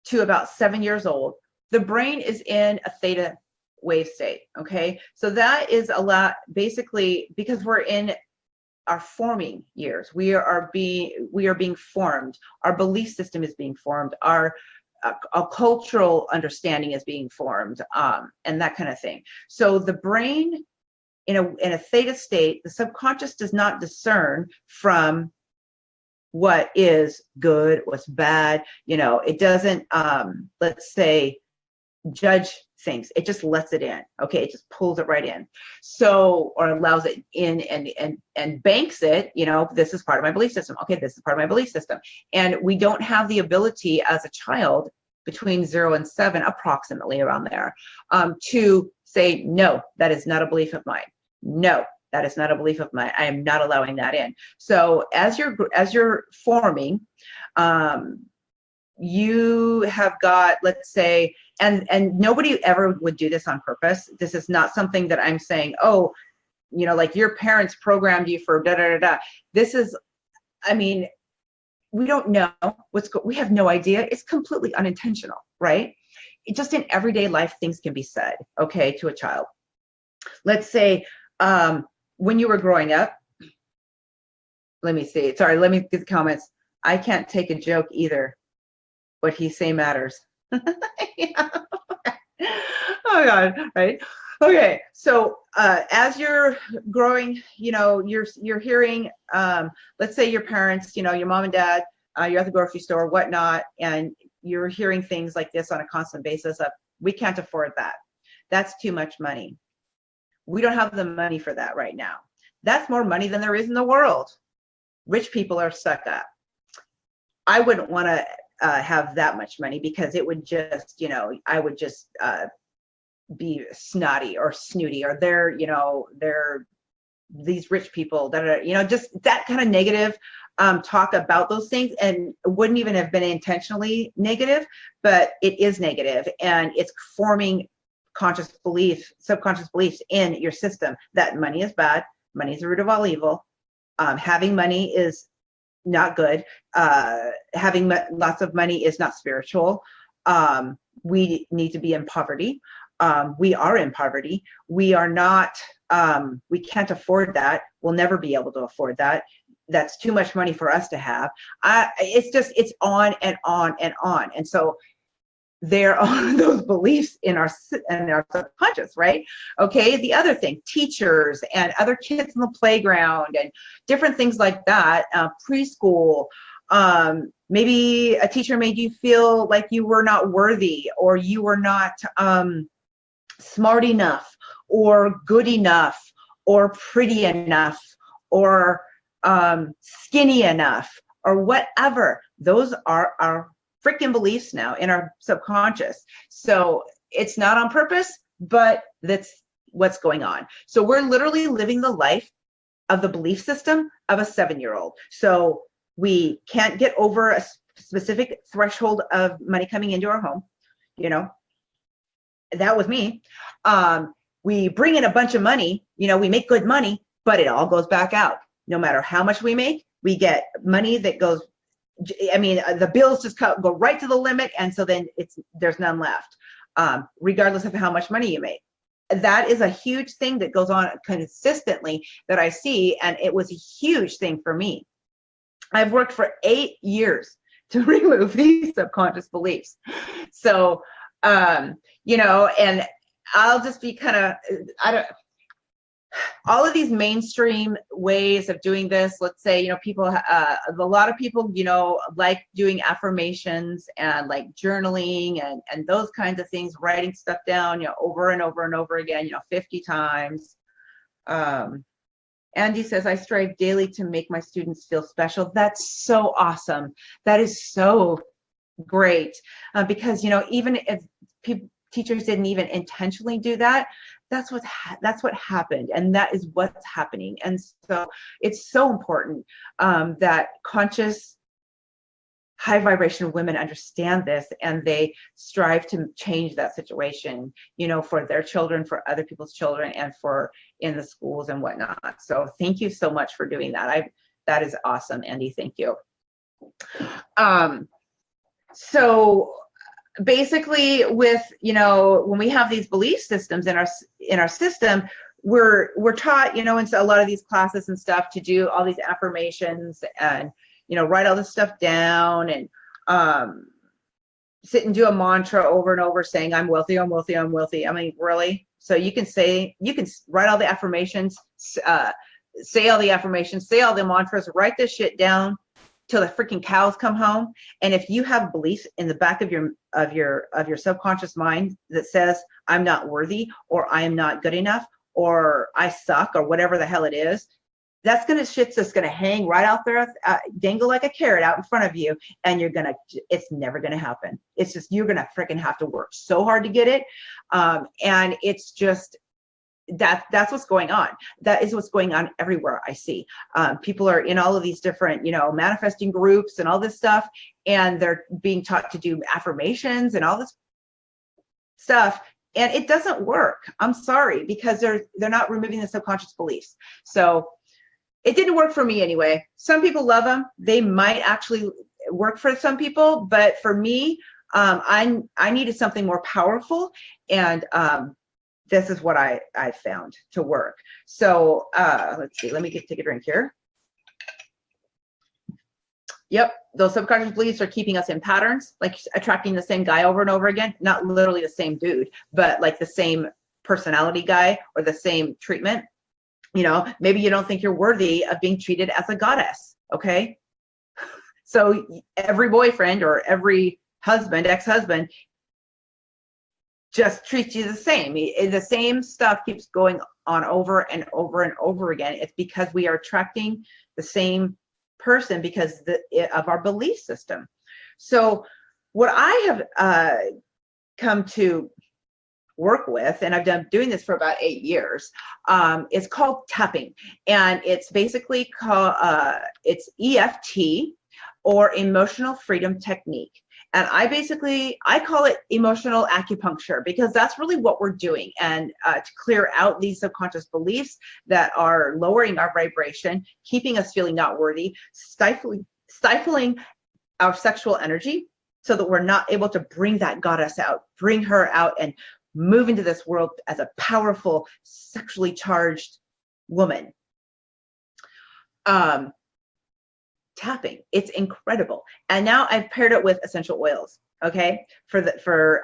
to about 7 years old, the brain is in a theta wave state, okay? So that is a lot, basically, because we're in our forming years. We are being formed. Our belief system is being formed. Our cultural understanding is being formed, and that kind of thing. So the brain in a theta state, the subconscious does not discern from what is good, what's bad. You know, it doesn't, let's say, judge things. It just lets it in. Okay, it just pulls it right in. So, or allows it in and banks it, you know, this is part of my belief system. Okay, this is part of my belief system. And we don't have the ability as a child between 0 and 7, approximately around there, to say, no, that is not a belief of mine. No, that is not a belief of mine. I am not allowing that in. So as you're forming, you have got, let's say, and nobody ever would do this on purpose. This is not something that I'm saying, oh, you know, like your parents programmed you for da da da da. This is, I mean, we don't know we have no idea. It's completely unintentional, right? It just in everyday life, things can be said, okay, to a child. Let's say, when you were growing up, let me see. Sorry, let me get the comments. I can't take a joke either. What he say matters. Yeah. Oh God, right? Okay, so as you're growing, you know, you're hearing, let's say your parents, you know, your mom and dad, you're at the grocery store, whatnot, and you're hearing things like this on a constant basis of, we can't afford that. That's too much money. We don't have the money for that right now. That's more money than there is in the world. Rich people are stuck up. I wouldn't want to have that much money, because it would just, you know, I would just be snotty or snooty, or they're these rich people that are, you know, just that kind of negative talk about those things, and wouldn't even have been intentionally negative, but it is negative, and it's forming conscious beliefs, subconscious beliefs in your system that money is bad, money is the root of all evil, having money is not good, having lots of money is not spiritual, we need to be in poverty, we are in poverty, we are not, we can't afford that, we'll never be able to afford that, that's too much money for us to have. It's on and on and on. And so there are those beliefs in our subconscious, right? Okay, the other thing, teachers and other kids in the playground and different things like that, preschool, maybe a teacher made you feel like you were not worthy, or you were not smart enough, or good enough, or pretty enough, or skinny enough, or whatever. Those are our freaking beliefs now in our subconscious. So it's not on purpose, but that's what's going on. So we're literally living the life of the belief system of a 7-year-old. So we can't get over a specific threshold of money coming into our home. You know, that was me. We bring in a bunch of money, you know, we make good money, but it all goes back out. No matter how much we make, we get money that goes, I mean, the bills just go right to the limit, and so then there's none left, regardless of how much money you make. That is a huge thing that goes on consistently that I see, and it was a huge thing for me. I've worked for 8 years to remove these subconscious beliefs. So, you know, and I'll just be kind of, all of these mainstream ways of doing this, let's say, you know, people, a lot of people, you know, like doing affirmations and like journaling and those kinds of things, writing stuff down, you know, over and over and over again, you know, 50 times. Andy says, I strive daily to make my students feel special. That's so awesome. That is so great. Because, you know, even if teachers didn't even intentionally do that, that's what happened, and that is what's happening. And so it's so important that conscious, high vibration women understand this, and they strive to change that situation, you know, for their children, for other people's children, and for in the schools and whatnot. So thank you so much for doing that. That is awesome, Andy. Thank you. So basically, with, you know, when we have these belief systems in our system, we're taught, you know, in a lot of these classes and stuff, to do all these affirmations and, you know, write all this stuff down, and sit and do a mantra over and over saying, I'm wealthy, I'm wealthy, I'm wealthy. I mean, really? So you can write all the affirmations, say all the affirmations, say all the mantras, write this shit down, till the freaking cows come home. And if you have beliefs in the back of your subconscious mind that says, I'm not worthy, or I am not good enough, or I suck, or whatever the hell it is, shit's just gonna hang right out there, dangle like a carrot out in front of you, and it's never gonna happen. It's just, you're gonna freaking have to work so hard to get it. And it's just, that's what's going on. That is what's going on everywhere I see. People are in all of these different, manifesting groups and all this stuff, and they're being taught to do affirmations and all this stuff, and it doesn't work. I'm sorry, because they're not removing the subconscious beliefs. So it didn't work for me anyway. Some people love them. They might actually work for some people, but for me, I needed something more powerful, and this is what I found to work. So let's see, let me take a drink here. Yep, those subconscious beliefs are keeping us in patterns, like attracting the same guy over and over again. Not literally the same dude, but like the same personality guy or the same treatment. Maybe you don't think you're worthy of being treated as a goddess, okay? So every boyfriend or every husband, ex-husband, just treats you the same. The same stuff keeps going on over and over and over again. It's because we are attracting the same person because of our belief system. So what I have come to work with, and I've been doing this for about 8 years, it's called tapping. And it's basically called, it's EFT, or emotional freedom technique. And I call it emotional acupuncture, because that's really what we're doing. And to clear out these subconscious beliefs that are lowering our vibration, keeping us feeling not worthy, stifling our sexual energy, so that we're not able to bring that goddess out, bring her out, and move into this world as a powerful, sexually charged woman. Tapping, it's incredible. And now I've paired it with essential oils, okay, for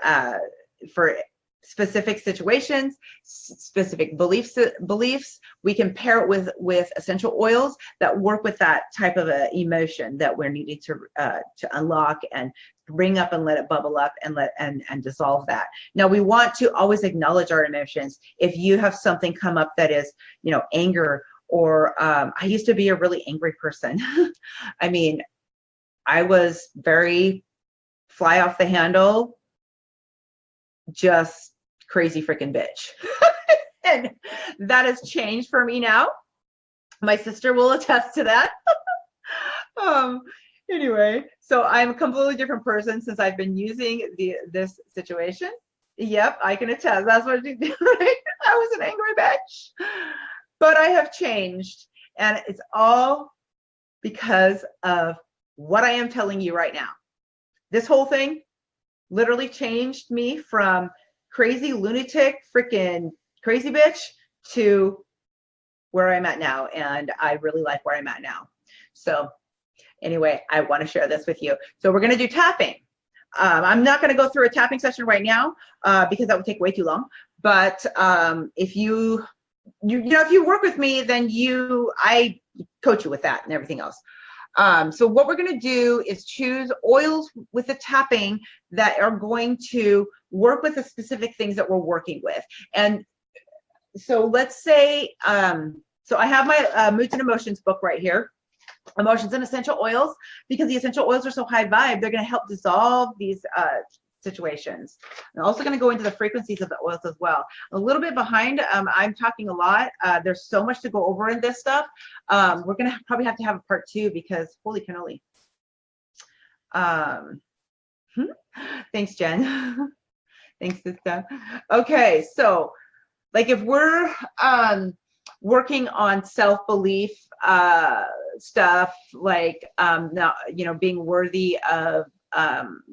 specific situations, specific beliefs. We can pair it with essential oils that work with that type of emotion that we're needing to unlock and bring up and let it bubble up and dissolve that. Now, we want to always acknowledge our emotions. If you have something come up that is, anger, or I used to be a really angry person. I mean, I was very fly off the handle, just crazy freaking bitch. And that has changed for me now. My sister will attest to that. Anyway, so I'm a completely different person since I've been using this situation. Yep, I can attest. That's what you do, right? I was an angry bitch. But I have changed, and it's all because of what I am telling you right now. This whole thing literally changed me from crazy lunatic, freaking crazy bitch, to where I'm at now, and I really like where I'm at now. So anyway, I want to share this with you. So we're going to do tapping. I'm not going to go through a tapping session right now because that would take way too long. But if you work with me, then I coach you with that and everything else. So what we're going to do is choose oils with the tapping that are going to work with the specific things that we're working with. And so let's say, so I have my Moods and Emotions book right here, Emotions and Essential Oils, because the essential oils are so high vibe, they're going to help dissolve these situations. I'm also going to go into the frequencies of the oils as well. A little bit behind, I'm talking a lot. There's so much to go over in this stuff. We're going to probably have to have a part 2 because holy cannoli. Thanks, Jen. Thanks, sister. Okay, so like if we're working on self-belief stuff, like now, being worthy of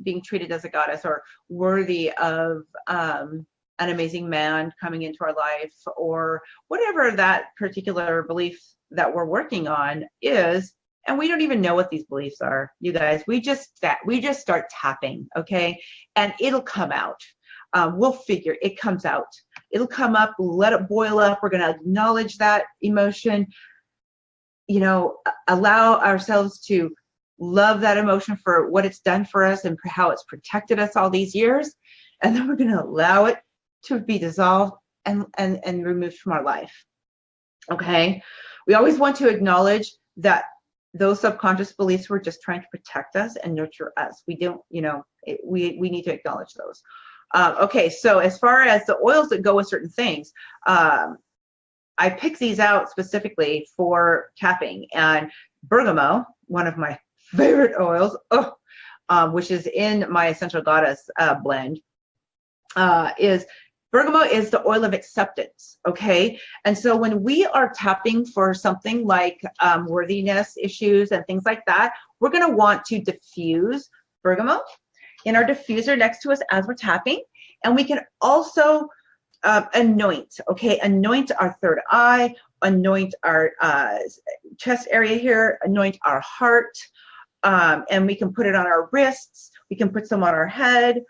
being treated as a goddess, or worthy of an amazing man coming into our life, or whatever that particular belief that we're working on is, and we don't even know what these beliefs are, you guys. We just start tapping, okay, and it'll come out. We'll figure it comes out. It'll come up. Let it boil up. We're going to acknowledge that emotion. Allow ourselves to love that emotion for what it's done for us and how it's protected us all these years. And then we're going to allow it to be dissolved and removed from our life. Okay. We always want to acknowledge that those subconscious beliefs were just trying to protect us and nurture us. We don't, we need to acknowledge those. Okay. So as far as the oils that go with certain things, I picked these out specifically for tapping, and bergamot, one of my favorite oils, which is in my Essential Goddess blend, is bergamot is the oil of acceptance, okay? And so when we are tapping for something like worthiness issues and things like that, we're gonna want to diffuse bergamot in our diffuser next to us as we're tapping. And we can also anoint, okay? Anoint our third eye, anoint our chest area here, anoint our heart, and we can put it on our wrists, we can put some on our head,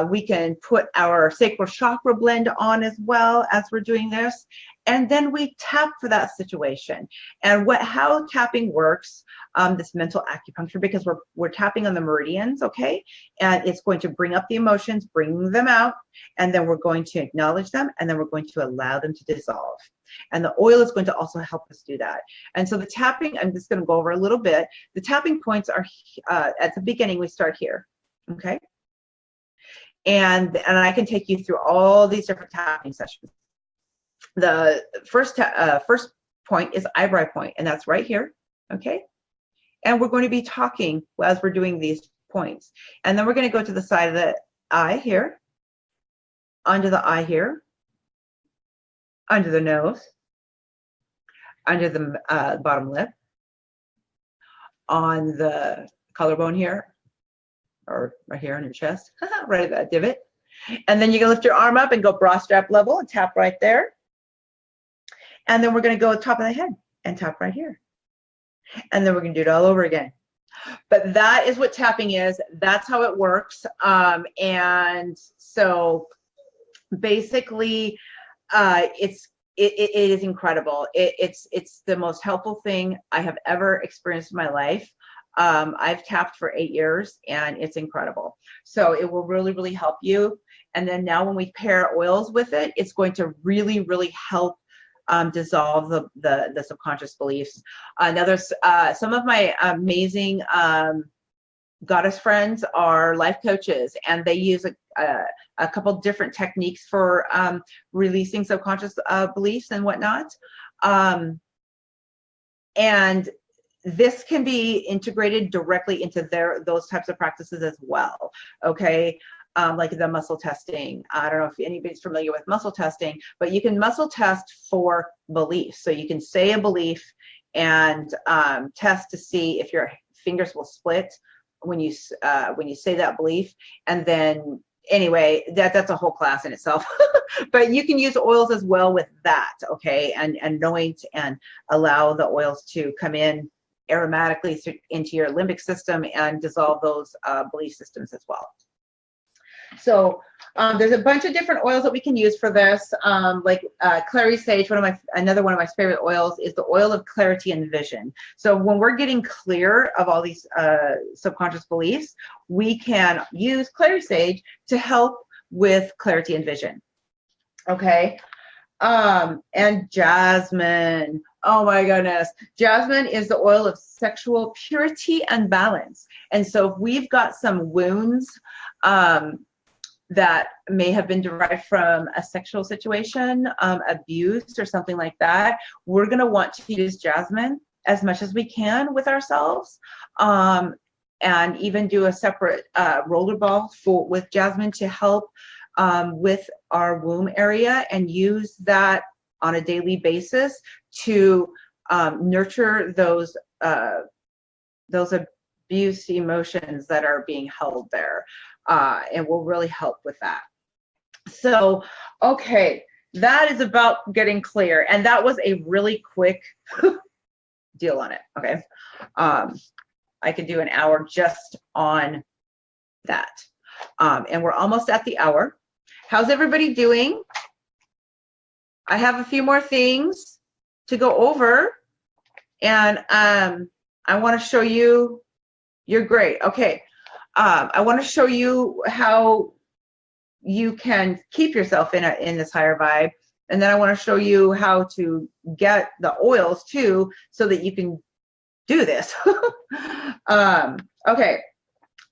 we can put our Sacral Chakra blend on as well as we're doing this, and then we tap for that situation. And how tapping works, this mental acupuncture, because we're tapping on the meridians, okay? And it's going to bring up the emotions, bring them out, and then we're going to acknowledge them, and then we're going to allow them to dissolve. And the oil is going to also help us do that. And so the tapping, I'm just going to go over a little bit. The tapping points are at the beginning. We start here, okay? And I can take you through all these different tapping sessions. The first point is eyebrow point, and that's right here, okay? And we're going to be talking as we're doing these points. And then we're going to go to the side of the eye here, under the eye here, under the nose, under the bottom lip, on the collarbone here, or right here on your chest, right at that divot. And then you can lift your arm up and go bra strap level and tap right there. And then we're going to go top of the head and tap right here. And then we're going to do it all over again. But that is what tapping is. That's how it works. And so basically, it is incredible. It's the most helpful thing I have ever experienced in my life. I've tapped for 8 years, and it's incredible. So it will really, really help you. And then now when we pair oils with it, it's going to really, really help dissolve the subconscious beliefs. Some of my amazing goddess friends are life coaches, and they use a couple different techniques for releasing subconscious beliefs and whatnot. And this can be integrated directly into those types of practices as well, okay? Like the muscle testing. I don't know if anybody's familiar with muscle testing, but you can muscle test for beliefs. So you can say a belief and test to see if your fingers will split when you say that belief. And then anyway, that's a whole class in itself. But you can use oils as well with that, okay? And anoint and allow the oils to come in aromatically into your limbic system and dissolve those belief systems as well. So there's a bunch of different oils that we can use for this, like clary sage. Another one of my favorite oils is the oil of clarity and vision. So when we're getting clear of all these subconscious beliefs, we can use clary sage to help with clarity and vision. Okay. And jasmine. Oh my goodness. Jasmine is the oil of sexual purity and balance. And so if we've got some wounds that may have been derived from a sexual situation, abuse or something like that, we're going to want to use jasmine as much as we can with ourselves, and even do a separate roller ball with jasmine to help with our womb area, and use that on a daily basis to nurture those abuse emotions that are being held there, and will really help with that. So, okay, that is about getting clear, and that was a really quick deal on it. Okay, I could do an hour just on that, and we're almost at the hour. How's everybody doing? I have a few more things to go over, and I want to show you You're great. Okay. I want to show you how you can keep yourself in this higher vibe. And then I want to show you how to get the oils too, so that you can do this. Okay.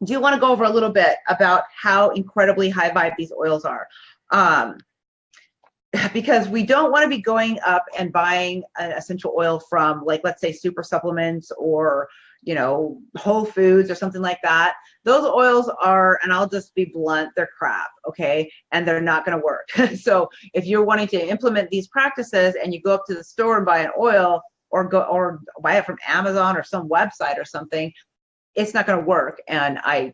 Do you want to go over a little bit about how incredibly high vibe these oils are? Because we don't want to be going up and buying an essential oil from, like, let's say Super Supplements or, you know, Whole Foods or something like that. Those oils are, and I'll just be blunt, they're crap, okay? And they're not going to work. So if you're wanting to implement these practices and you go up to the store and buy an oil, or buy it from Amazon or some website or something, it's not going to work. And I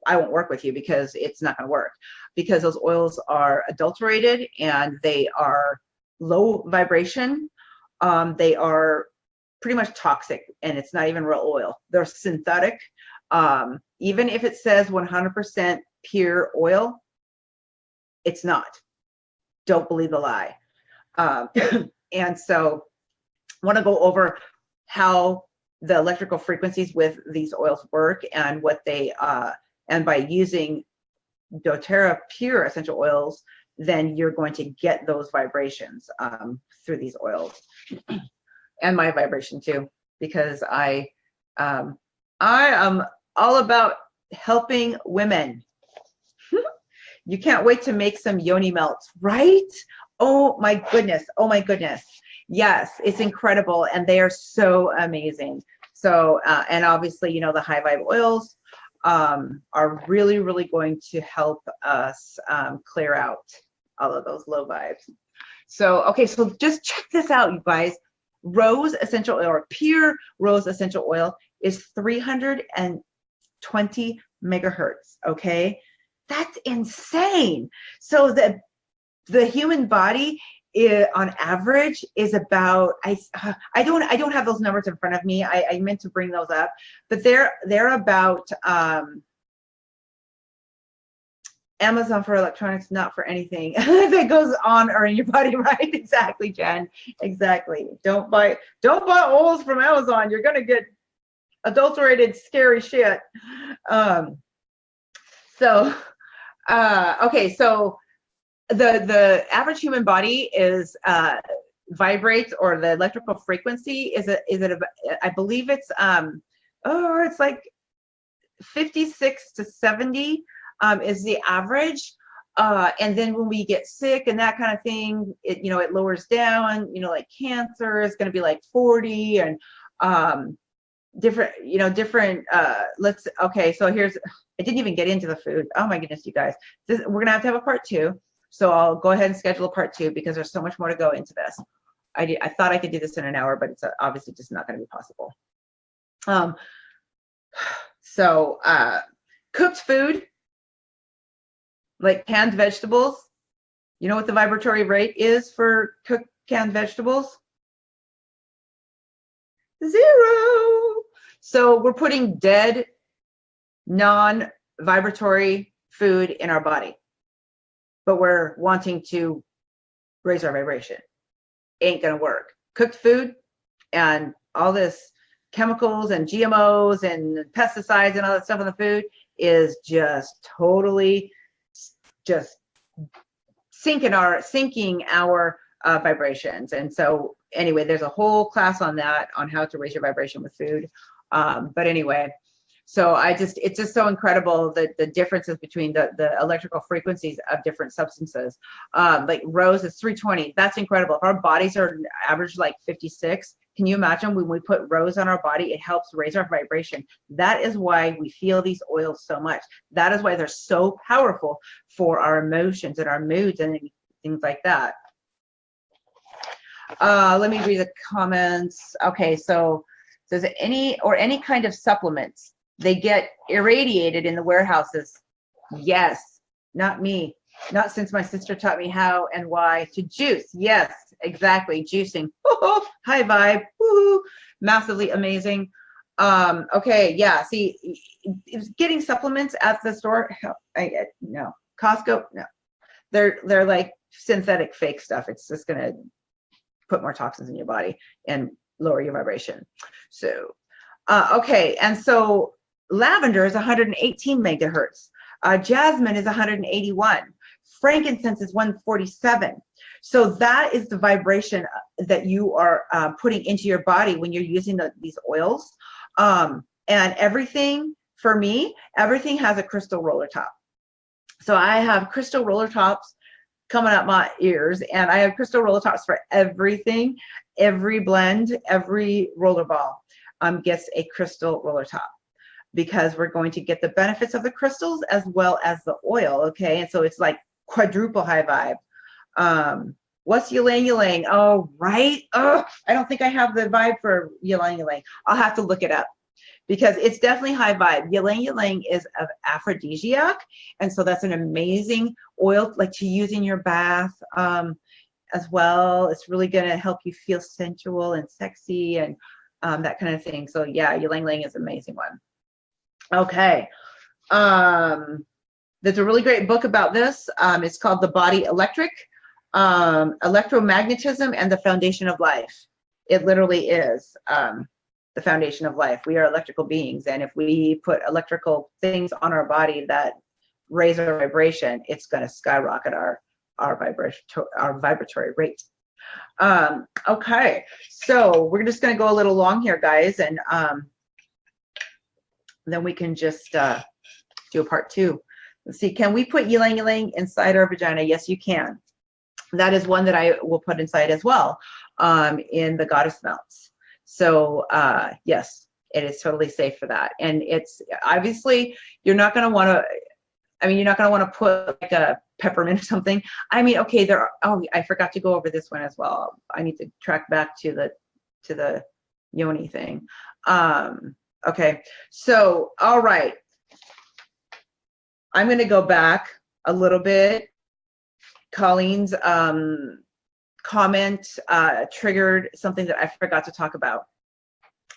won't work with you, because it's not going to work, because those oils are adulterated and they are low vibration. They are pretty much toxic, and it's not even real oil. They're synthetic. Even if it says 100% pure oil, it's not. Don't believe the lie. And so I want to go over how the electrical frequencies with these oils work, and what they and by using doTERRA pure essential oils, then you're going to get those vibrations through these oils, and my vibration too, because I am all about helping women. You can't wait to make some Yoni melts, right? Oh my goodness. Oh my goodness. Yes, it's incredible, and they are so amazing. So, and obviously, you know, the high vibe oils are really, really going to help us clear out all of those low vibes. So, okay, so just check this out, you guys. Rose essential oil, or pure rose essential oil, is 320 megahertz, okay? That's insane. So the human body on average is about, I don't have those numbers in front of me. I meant to bring those up, but they're about Amazon for electronics, not for anything that goes on or in your body, right? Exactly, Jen. Exactly. Don't buy oils from Amazon. You're gonna get adulterated, scary shit. Okay, so the average human body is vibrates, or the electrical frequency is I believe it's it's like 56 to 70 is the average, and then when we get sick and that kind of thing, it lowers down. Like cancer is going to be like 40, and different. Okay, so I didn't even get into the food. Oh my goodness, you guys, we're gonna have to have a part 2. So I'll go ahead and schedule a part 2, because there's so much more to go into this. I thought I could do this in an hour, but it's obviously just not going to be possible. Cooked food, like canned vegetables. You know what the vibratory rate is for cooked canned vegetables? 0. So we're putting dead, non-vibratory food in our body, but we're wanting to raise our vibration. Ain't gonna work. Cooked food and all this chemicals and GMOs and pesticides and all that stuff in the food is just totally just sinking our vibrations. And so anyway, there's a whole class on that, on how to raise your vibration with food. But anyway, so it's just so incredible, the differences between the electrical frequencies of different substances. Like rose is 320. That's incredible. If our bodies are average like 56, can you imagine when we put rose on our body, it helps raise our vibration. That is why we feel these oils so much. That is why they're so powerful for our emotions and our moods and things like that. Let me read the comments. Okay, so does any kind of supplements, they get irradiated in the warehouses? Yes. Not me. Not since my sister taught me how and why to juice. Yes, exactly. Juicing. High vibe. Woo-hoo. Massively amazing. Okay, yeah. See, getting supplements at the store, no. Costco, no. They're like synthetic fake stuff. It's just gonna put more toxins in your body and lower your vibration. So okay, and so lavender is 118 megahertz. Jasmine is 181. Frankincense is 147. So that is the vibration that you are putting into your body when you're using these oils. And everything, for me, everything has a crystal roller top. So I have crystal roller tops coming up my ears, and I have crystal roller tops for everything. Every blend, every roller ball gets a crystal roller top, because we're going to get the benefits of the crystals as well as the oil, okay? And so it's like quadruple high vibe. What's ylang ylang? Oh, right. Oh, I don't think I have the vibe for ylang ylang. I'll have to look it up, because it's definitely high vibe. Ylang ylang is an aphrodisiac, and so that's an amazing oil like to use in your bath as well. It's really going to help you feel sensual and sexy and that kind of thing. So yeah, ylang ylang is an amazing one. Okay. There's a really great book about this. It's called The Body Electric, Electromagnetism and the Foundation of Life. It literally is the foundation of life. We are electrical beings, and if we put electrical things on our body that raise our vibration, it's going to skyrocket our vibratory rate. Okay, so we're just going to go a little long here, guys, and then we can just do a part 2. Let's see, can we put ylang ylang inside our vagina? Yes, you can. That is one that I will put inside as well in the goddess melts. So yes, it is totally safe for that. And it's obviously, you're not going to want to, you're not going to want to put like a peppermint or something. Okay, oh, I forgot to go over this one as well. I need to track back to the Yoni thing. Okay, so, all right. I'm going to go back a little bit. Colleen's comment triggered something that I forgot to talk about.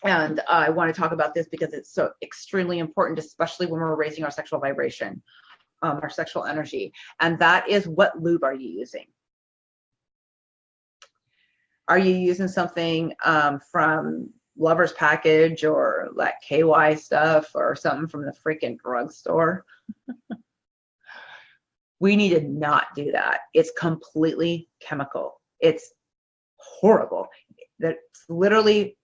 And I want to talk about this because it's so extremely important, especially when we're raising our sexual vibration, our sexual energy. And that is, what lube are you using? Are you using something from Lover's Package or like KY stuff or something from the freaking drugstore? We need to not do that. It's completely chemical. It's horrible. That's literally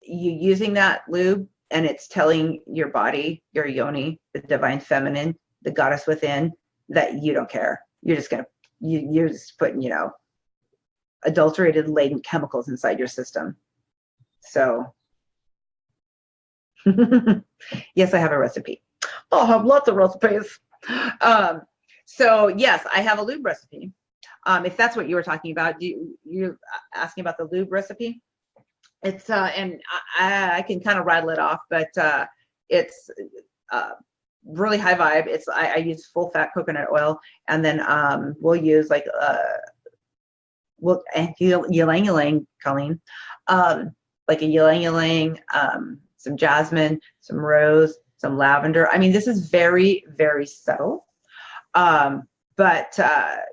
you using that lube, and it's telling your body, your Yoni, the divine feminine, the goddess within, that you don't care. You're just gonna, you're just putting, adulterated laden chemicals inside your system. So yes, I have a recipe. I'll have lots of recipes. So yes, I have a lube recipe. If that's what you were talking about, you're asking about the lube recipe. It's and I can kind of rattle it off, but it's really high vibe. I use full fat coconut oil, and then we'll use like ylang ylang, Colleen, like a ylang ylang, some jasmine, some rose, some lavender. This is very, very subtle. But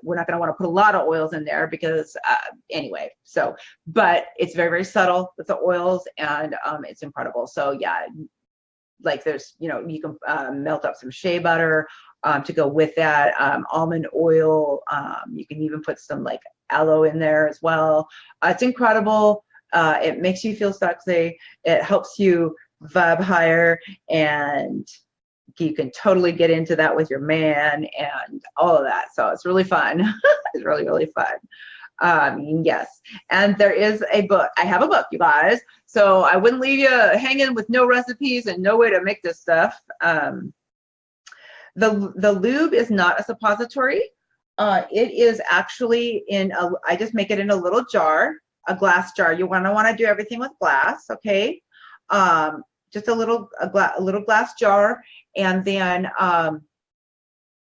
we're not going to want to put a lot of oils in there because anyway, but it's very, very subtle with the oils, and it's incredible. So yeah, like there's, you can melt up some shea butter to go with that, almond oil. You can even put some like aloe in there as well. It's incredible. It makes you feel sexy. It helps you vibe higher, and you can totally get into that with your man and all of that. So it's really fun. It's really, really fun. Yes. And there is a book. I have a book, you guys. So I wouldn't leave you hanging with no recipes and no way to make this stuff. The lube is not a suppository. It is actually I just make it in a little jar, a glass jar. You want to do everything with glass. Okay. Just a little glass jar, and then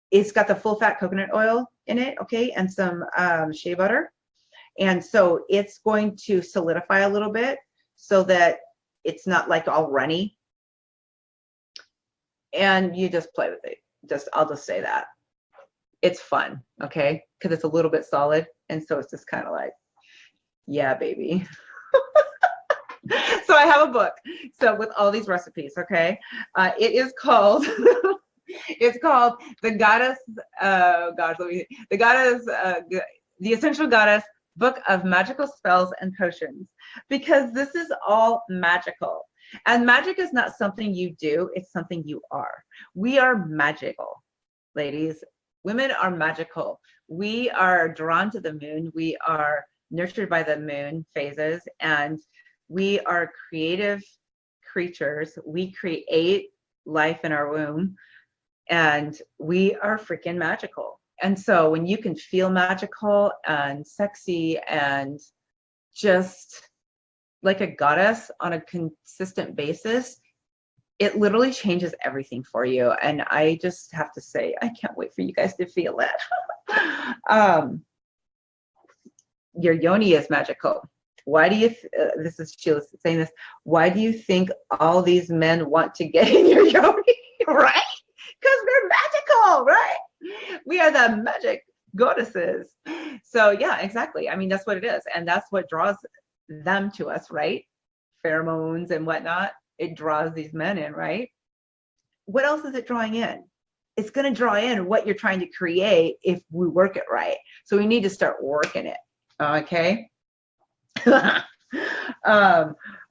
it's got the full fat coconut oil in it, okay, and some shea butter, and so it's going to solidify a little bit so that it's not like all runny, and you just play with it. I'll just say that it's fun, okay, because it's a little bit solid, and so it's just kind of like, yeah, baby. So I have a book. So with all these recipes, okay, it is called. It's called the Goddess. Gosh, the Goddess, the Essential Goddess Book of Magical Spells and Potions, because this is all magical. And magic is not something you do; it's something you are. We are magical, ladies. Women are magical. We are drawn to the moon. We are nurtured by the moon phases, and we are creative creatures. We create life in our womb, and we are freaking magical. And so when you can feel magical and sexy and just like a goddess on a consistent basis, it literally changes everything for you. And I just have to say, I can't wait for you guys to feel it. Your yoni is magical. Why do you, this is Sheila saying this, why do you think all these men want to get in your yoni, right? Because we're magical, right? We are the magic goddesses. So yeah, exactly. I mean, that's what it is. And that's what draws them to us, right? Pheromones and whatnot. It draws these men in, right? What else is it drawing in? It's going to draw in what you're trying to create if we work it right. So we need to start working it. Okay.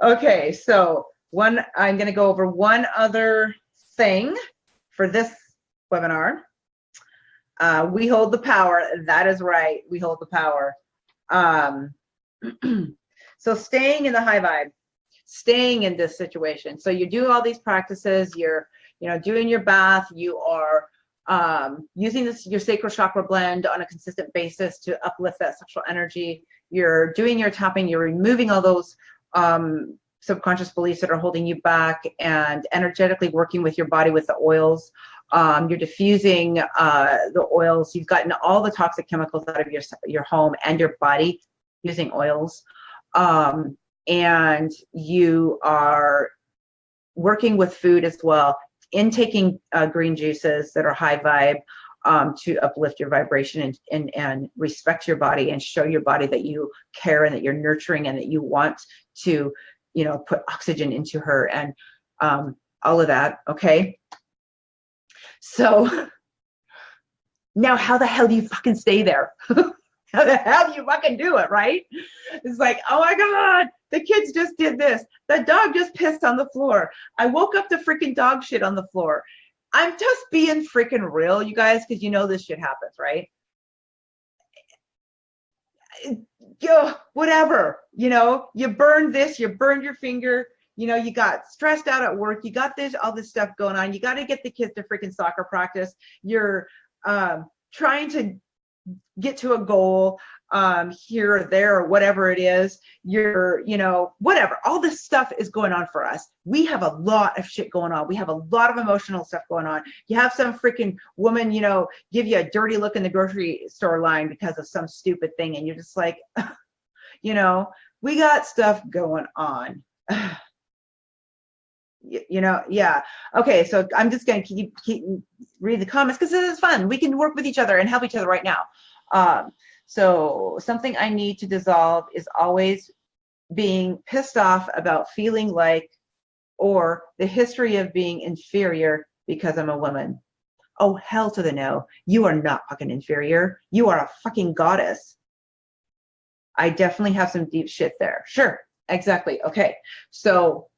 Okay. So I'm going to go over one other thing for this webinar. We hold the power. That is right. We hold the power. So staying in the high vibe, staying in this situation. So you do all these practices, you're, doing your bath, you are using your sacral chakra blend on a consistent basis to uplift that sexual energy. You're doing your tapping, you're removing all those subconscious beliefs that are holding you back, and energetically working with your body with the oils. You're diffusing the oils. You've gotten all the toxic chemicals out of your home and your body using oils. And you are working with food as well, intaking green juices that are high vibe to uplift your vibration and respect your body and show your body that you care and that you're nurturing and that you want to, put oxygen into her and all of that. Okay. So now how the hell do you fucking stay there? How the hell do you fucking do it, right? It's like, oh my God, the kids just did this. The dog just pissed on the floor. I woke up to freaking dog shit on the floor. I'm just being freaking real, you guys, because this shit happens, right? Whatever, you burned this, you burned your finger, you got stressed out at work, you got all this stuff going on, you got to get the kids to freaking soccer practice, you're trying to get to a goal here or there or whatever it is, you're, whatever, all this stuff is going on for us. We have a lot of shit going on. We have a lot of emotional stuff going on. You have some freaking woman, give you a dirty look in the grocery store line because of some stupid thing. And you're just like, we got stuff going on. Yeah. Okay. So I'm just going to keep read the comments because this is fun. We can work with each other and help each other right now. So something I need to dissolve is always being pissed off about feeling like, or the history of being inferior because I'm a woman. Oh, hell to the no. You are not fucking inferior. You are a fucking goddess. I definitely have some deep shit there. Sure. Exactly. Okay. So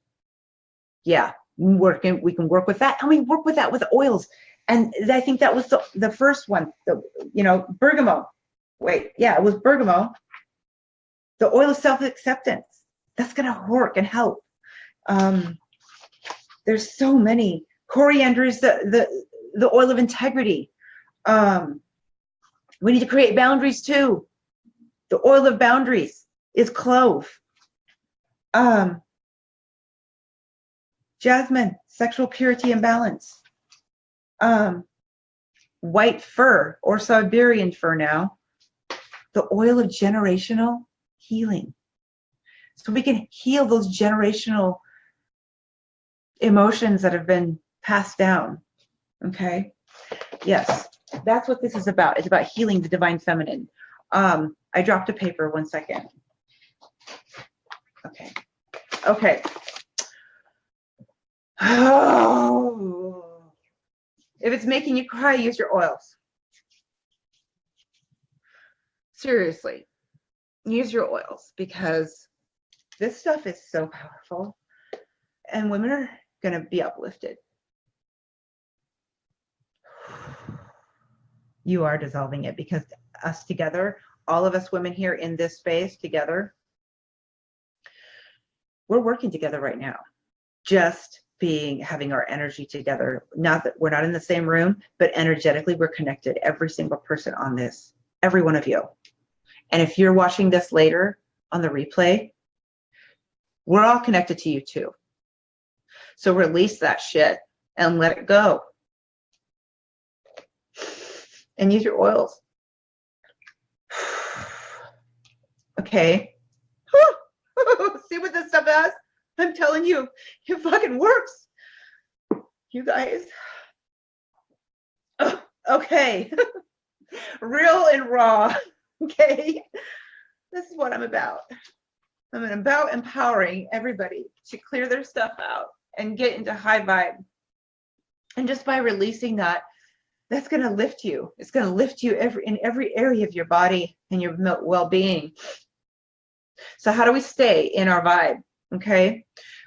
yeah, we can work with that, and we work with that with oils. And I think that was the first one, bergamot. Wait, yeah, it was bergamot. The oil of self-acceptance. That's gonna work and help. There's so many. Coriander is the oil of integrity. We need to create boundaries too. The oil of boundaries is clove. Jasmine, sexual purity and balance. White fir or Siberian fir now, the oil of generational healing. So we can heal those generational emotions that have been passed down. Okay. Yes, that's what this is about. It's about healing the divine feminine. I dropped a paper, 1 second. Okay. Okay. Oh. If it's making you cry, use your oils. Seriously, use your oils, because this stuff is so powerful and women are going to be uplifted. You are dissolving it, because us together, all of us women here in this space together, we're working together right now. Just having our energy together. Not that we're not in the same room, but energetically we're connected. Every single person on this, every one of you. And if you're watching this later on the replay, we're all connected to you too. So release that shit and let it go. And use your oils. Okay. See what this stuff does? I'm telling you, it fucking works. You guys. Okay. Real and raw. Okay. This is what I'm about. I'm about empowering everybody to clear their stuff out and get into high vibe. And just by releasing that, that's going to lift you. It's going to lift you in every area of your body and your well-being. So how do we stay in our vibe? Okay.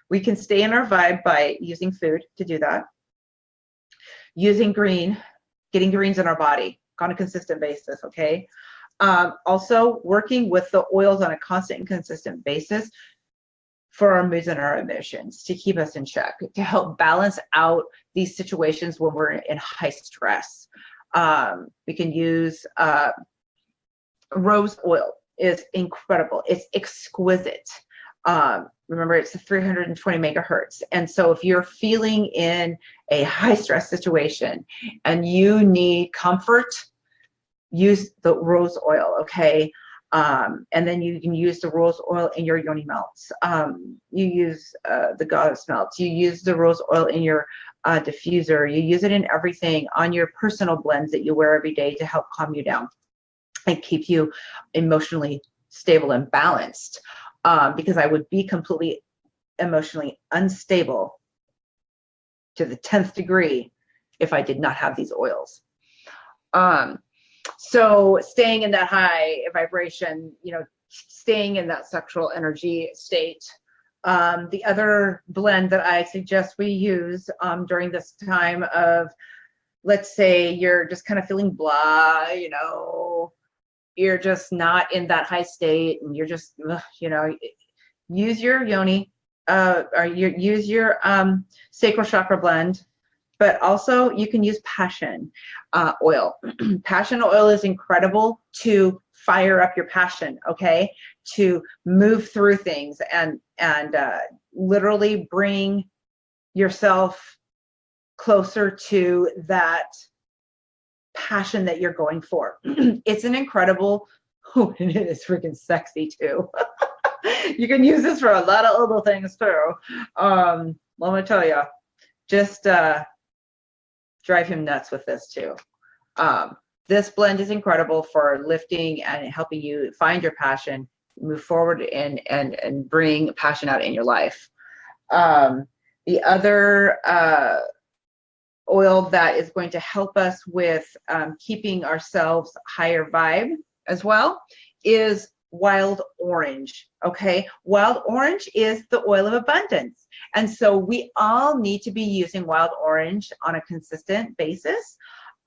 We can stay in our vibe by using food to do that. Using getting greens in our body on a consistent basis. Okay. Also working with the oils on a constant and consistent basis for our moods and our emotions, to keep us in check, to help balance out these situations when we're in high stress. We can use rose oil. Is incredible. It's exquisite. Remember, it's 320 megahertz. And so if you're feeling in a high stress situation and you need comfort, use the rose oil, okay? And then you can use the rose oil in your Yoni melts. You use the goddess melts. You use the rose oil in your diffuser. You use it in everything, on your personal blends that you wear every day to help calm you down and keep you emotionally stable and balanced. Because I would be completely emotionally unstable to the 10th degree if I did not have these oils. So staying in that high vibration, staying in that sexual energy state. The other blend that I suggest we use during this time of, let's say you're just kind of feeling blah, you're just not in that high state and you're just, use your Yoni, or use your Sacral Chakra blend, but also you can use passion oil. Passion oil is incredible to fire up your passion, okay? To move through things and literally bring yourself closer to that passion that you're going for. It's an incredible, and it is freaking sexy too. You can use this for a lot of little things too. Let me tell you, just drive him nuts with this too. This blend is incredible for lifting and helping you find your passion, move forward and bring passion out in your life. The other oil that is going to help us with keeping ourselves higher vibe as well is wild orange. Okay, wild orange is the oil of abundance, and so we all need to be using wild orange on a consistent basis.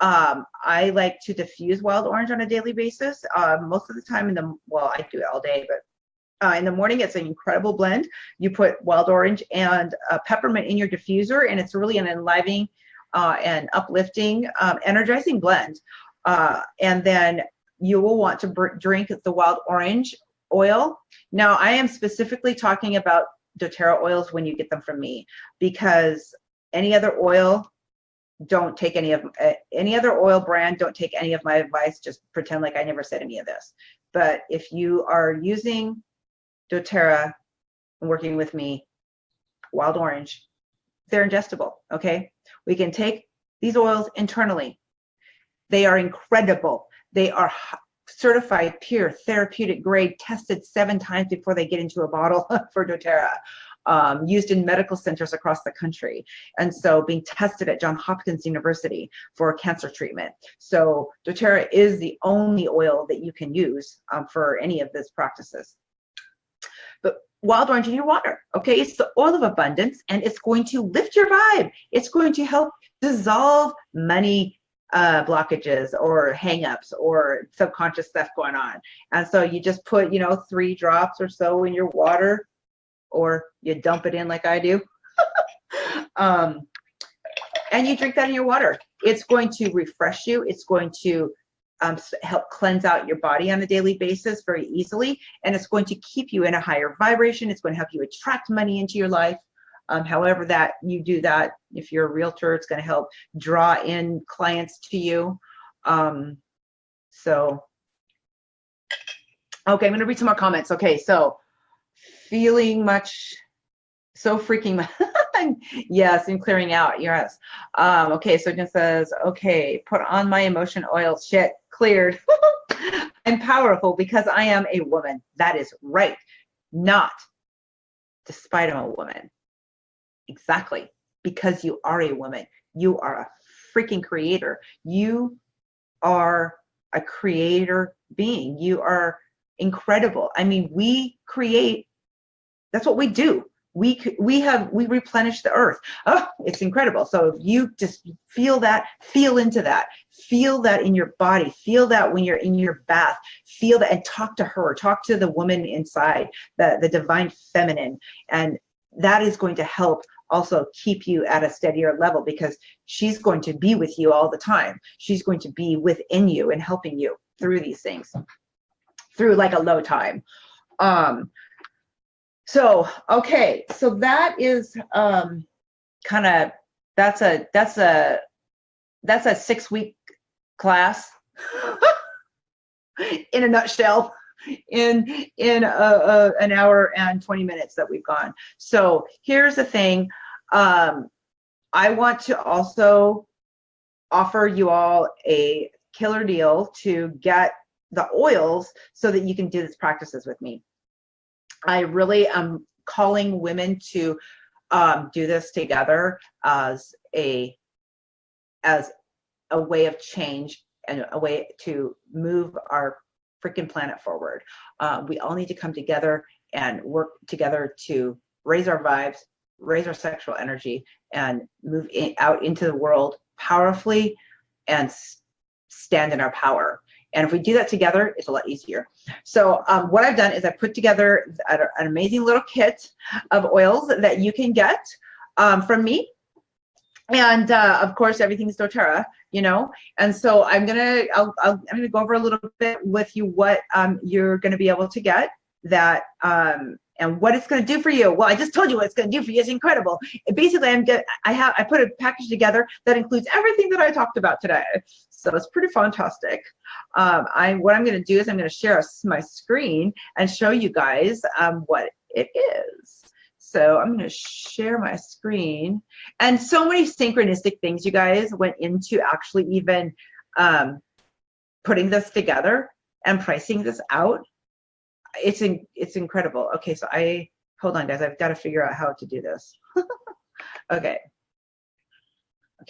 I like to diffuse wild orange on a daily basis. Most of the time I do it all day, but in the morning, it's an incredible blend. You put wild orange and peppermint in your diffuser, and it's really an enlivening and uplifting, energizing blend. And then you will want to drink the wild orange oil. Now, I am specifically talking about doTERRA oils when you get them from me, because any other oil, don't take any other oil brand, don't take any of my advice. Just pretend like I never said any of this. But if you are using doTERRA and working with me, wild orange, they're ingestible, okay? We can take these oils internally. They are incredible. They are certified pure therapeutic grade, tested 7 times before they get into a bottle for doTERRA. used in medical centers across the country. And so being tested at Johns Hopkins University for cancer treatment. So doTERRA is the only oil that you can use for any of these practices. But wild orange in your water, okay? It's the oil of abundance, and it's going to lift your vibe. It's going to help dissolve money blockages or hangups or subconscious stuff going on. And so you just put, 3 drops or so in your water, or you dump it in like I do. And you drink that in your water. It's going to refresh you. It's going to help cleanse out your body on a daily basis very easily, and it's going to keep you in a higher vibration. It's going to help you attract money into your life. However that you do that, if you're a realtor, it's going to help draw in clients to you. So, okay, I'm going to read some more comments. Okay, so feeling much, so freaking much. Yes, and clearing out. Yes. Okay, so it just says, okay, put on my emotion oil. Shit, cleared. I'm powerful because I am a woman. That is right. Not despite I'm a woman. Exactly. Because you are a woman. You are a freaking creator. You are a creator being. You are incredible. I mean, we create. That's what we do. We replenish the earth. Oh, it's incredible. So if you just feel that, feel into that, feel that in your body, feel that when you're in your bath, feel that, and talk to her, talk to the woman inside, the divine feminine. And that is going to help also keep you at a steadier level, because she's going to be with you all the time. She's going to be within you and helping you through these things, through like a low time. So, okay, so that is kind of, that's a 6-week class in a nutshell, in an hour and 20 minutes that we've gone. So here's the thing. I want to also offer you all a killer deal to get the oils so that you can do these practices with me. I really am calling women to do this together as a way of change and a way to move our freaking planet forward. We all need to come together and work together to raise our vibes, raise our sexual energy, and move out into the world powerfully and stand in our power. And if we do that together, it's a lot easier. So what I've done is I put together an amazing little kit of oils that you can get from me. And of course, everything's doTERRA, And so I'm gonna go over a little bit with you what you're gonna be able to get that and what it's going to do for you. Well, I just told you what it's going to do for you. It's incredible. Basically, I put a package together that includes everything that I talked about today. So it's pretty fantastic. What I'm going to do is I'm going to share my screen and show you guys what it is. So I'm going to share my screen. And so many synchronistic things, you guys, went into actually even putting this together and pricing this out. It's incredible. Okay, so hold on, guys. I've got to figure out how to do this. Okay,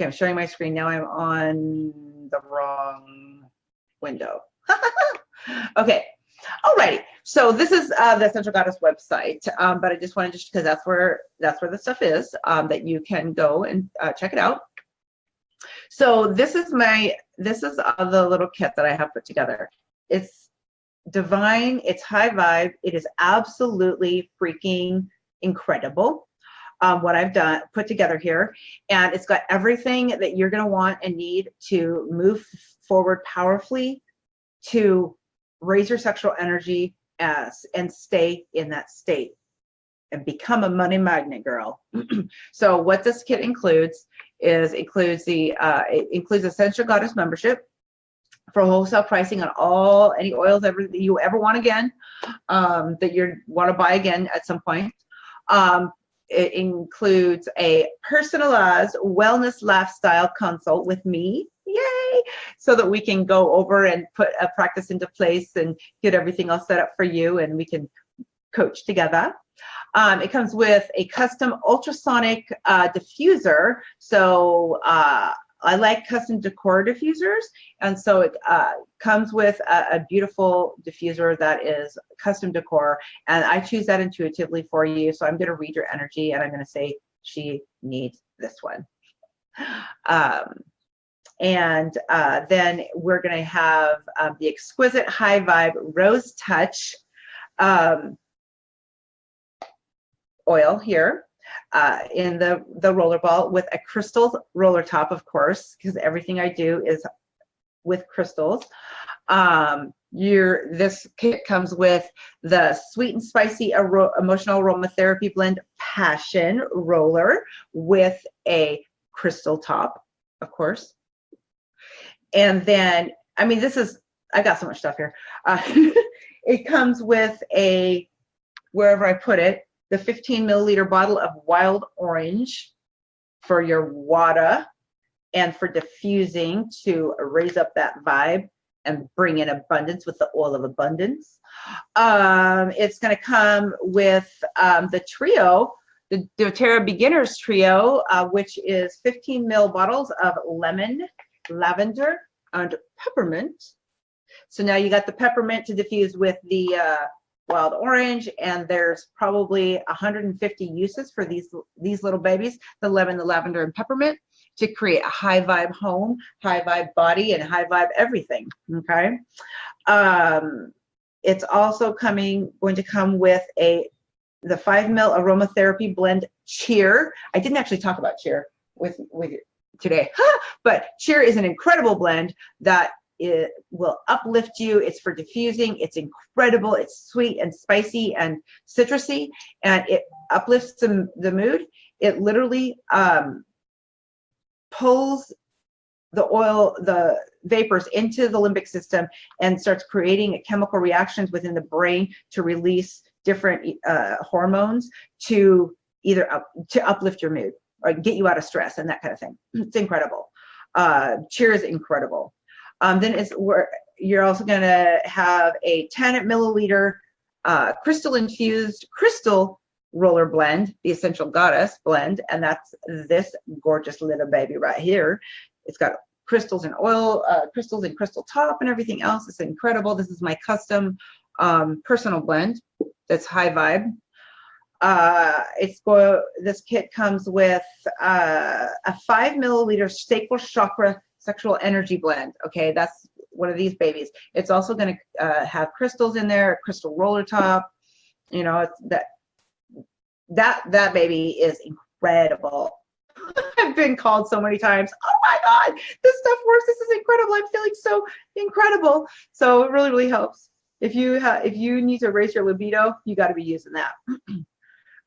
I'm showing my screen now. I'm on the wrong window. Okay, alrighty. So this is the Central Goddess website, but I just wanted to, because that's where the stuff is that you can go and check it out. So this is the little kit that I have put together. It's divine, it's high vibe, it is absolutely freaking incredible what I've put together here, and it's got everything that you're going to want and need to move forward powerfully, to raise your sexual energy and stay in that state and become a money magnet, girl. So what this kit includes is it includes Essential Goddess membership for wholesale pricing on any oils that you ever want again, that you want to buy again at some point. It includes a personalized wellness lifestyle consult with me, yay, so that we can go over and put a practice into place and get everything all set up for you, and we can coach together. It comes with a custom ultrasonic diffuser. So I like custom decor diffusers, and so it comes with a beautiful diffuser that is custom decor, and I choose that intuitively for you. So I'm going to read your energy, and I'm going to say she needs this one. And then we're going to have the exquisite high vibe rose touch oil here. In the roller ball with a crystal roller top, of course, because everything I do is with crystals. This kit comes with the sweet and spicy emotional aromatherapy blend passion roller with a crystal top, of course. And then, I mean, I got so much stuff here. It comes with wherever I put it, the 15 milliliter bottle of wild orange for your wada and for diffusing to raise up that vibe and bring in abundance with the oil of abundance. It's going to come with the trio, the doTERRA Beginners Trio, which is 15 ml bottles of lemon, lavender, and peppermint. So now you got the peppermint to diffuse with the wild orange, and there's probably 150 uses for these little babies, the lemon, the lavender, and peppermint, to create a high vibe home, high vibe body, and high vibe everything. Okay. It's also going to come with the 5 ml aromatherapy blend cheer. I didn't actually talk about cheer with today, but cheer is an incredible blend that it will uplift you. It's for diffusing. It's incredible. It's sweet and spicy and citrusy, and it uplifts the mood. It literally pulls the vapors into the limbic system and starts creating chemical reactions within the brain to release different hormones to to uplift your mood or get you out of stress and that kind of thing. It's incredible. Cheer is incredible. Then you're also going to have a 10 milliliter crystal infused crystal roller blend, the Essential Goddess blend, and that's this gorgeous little baby right here. It's got crystals and oil, crystals and crystal top and everything else. It's incredible. This is my custom personal blend that's high vibe. This kit comes with a 5 milliliter Sacral Chakra sexual energy blend. Okay, that's one of these babies. It's also going to have crystals in there, a crystal roller top. You know, it's that baby is incredible. I've been called so many times, oh my God, this stuff works. This is incredible. I'm feeling so incredible. So it really, really helps. If you need to raise your libido, you got to be using that.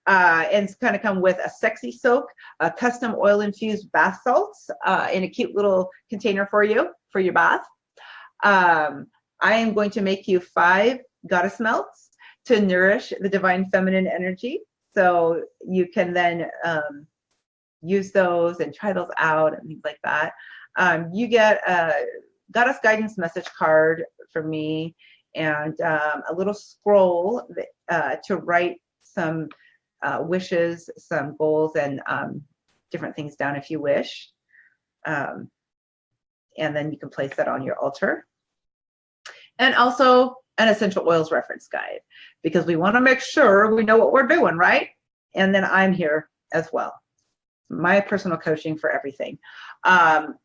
And it's going to come with a sexy soak, a custom oil infused bath salts in a cute little container for your bath. I am going to make you 5 goddess melts to nourish the divine feminine energy. So you can then use those and try those out and things like that. You get a goddess guidance message card from me and a little scroll to write some wishes, some goals, and different things down if you wish. And then you can place that on your altar. And also an essential oils reference guide, because we want to make sure we know what we're doing, right? And then I'm here as well. My personal coaching for everything. And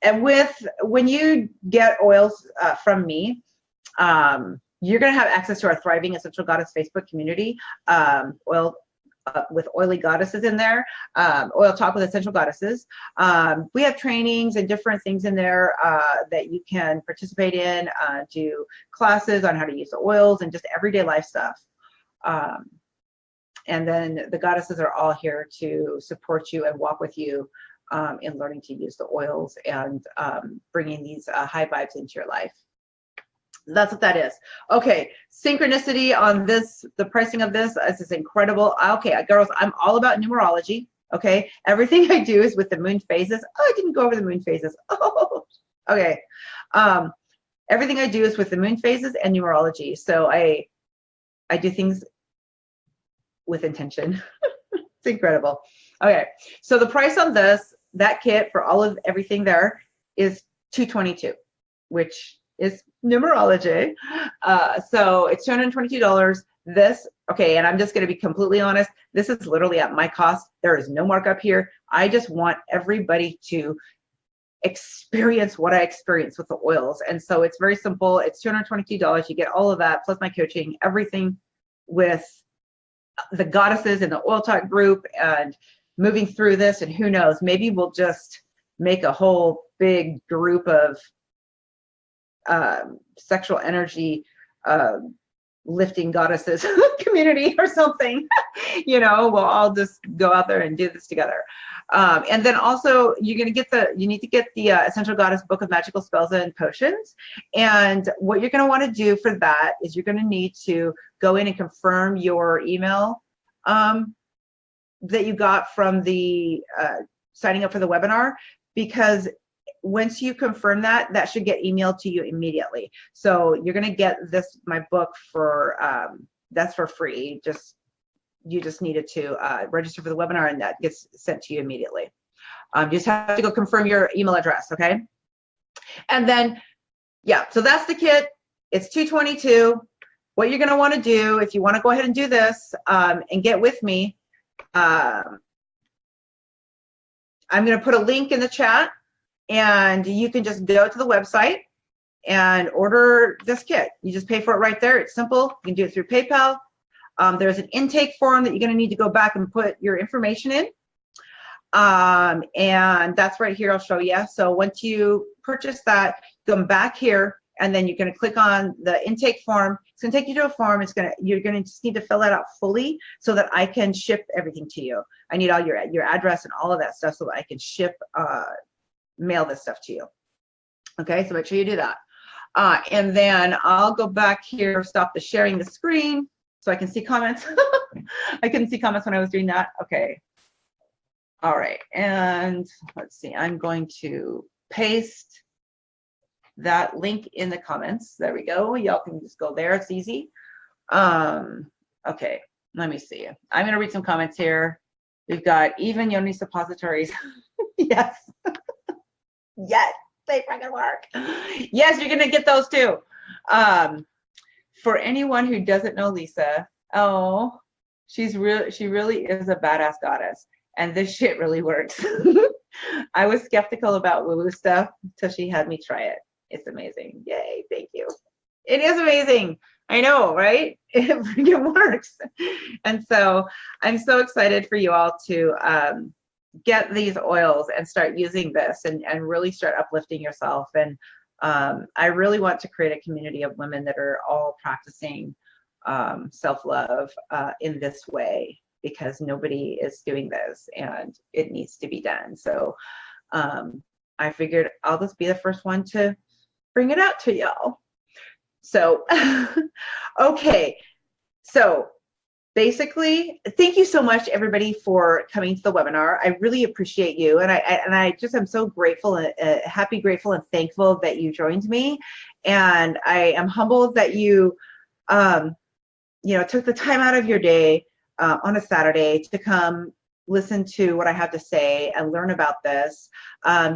when you get oils from me, you're going to have access to our Thriving Essential Goddess Facebook community. With oily goddesses in there, oil talk with essential goddesses. We have trainings and different things in there that you can participate in, do classes on how to use the oils and just everyday life stuff. And then the goddesses are all here to support you and walk with you in learning to use the oils and bringing these high vibes into your life. That's what that is. Okay, synchronicity on this, the pricing of this is incredible. Okay, girls, I'm all about numerology. Okay, everything I do is with the moon phases. Oh, I didn't go over the moon phases. Oh, okay. Everything I do is with the moon phases and numerology. So I do things with intention. It's incredible. Okay, so the price on that kit for everything there is $222, which is numerology. So it's $222. Okay, and I'm just going to be completely honest. This is literally at my cost. There is no markup here. I just want everybody to experience what I experienced with the oils. And so it's very simple. It's $222. You get all of that, plus my coaching, everything with the goddesses in the oil talk group and moving through this. And who knows, maybe we'll just make a whole big group of sexual energy lifting goddesses community or something. We'll all just go out there and do this together. And then also you need to get the Essential Goddess Book of Magical Spells and Potions. And what you're going to want to do for that is you're going to need to go in and confirm your email that you got from the signing up for the webinar, because once you confirm that should get emailed to you immediately. So you're going to get my book for that's for free. You just needed to register for the webinar, and that gets sent to you immediately. You just have to go confirm your email address, okay? And then, so that's the kit. It's $222. What you're going to want to do, if you want to go ahead and do this and get with me, I'm going to put a link in the chat, and you can just go to the website and order this kit. You just pay for it right there. It's simple. You can do it through PayPal. There's an intake form that you're going to need to go back and put your information in. And that's right here. I'll show you. So once you purchase that, come back here, and then you're going to click on the intake form. It's going to take you to a form. You're going to just need to fill that out fully so that I can ship everything to you. I need all your address and all of that stuff so that I can mail this stuff to you. Okay, so make sure you do that. And then I'll go back here, stop the sharing the screen so I can see comments. I couldn't see comments when I was doing that. Okay. All right, and let's see. I'm going to paste that link in the comments. There we go. Y'all can just go there. It's easy. Okay, let me see. I'm going to read some comments here. We've got even Yoni suppositories. Yes. Yes, they freaking work. Yes, you're going to get those too. For anyone who doesn't know Lisa, she really is a badass goddess. And this shit really works. I was skeptical about woo-woo stuff until she had me try it. It's amazing. Yay, thank you. It is amazing. I know, right? It works. And so I'm so excited for you all to get these oils and start using this and really start uplifting yourself. And I really want to create a community of women that are all practicing self-love in this way, because nobody is doing this and it needs to be done. So I figured I'll just be the first one to bring it out to y'all. So, okay. So basically, thank you so much everybody for coming to the webinar. I really appreciate you. And I just am so grateful, happy, grateful, and thankful that you joined me. And I am humbled that you, took the time out of your day on a Saturday to come listen to what I have to say and learn about this.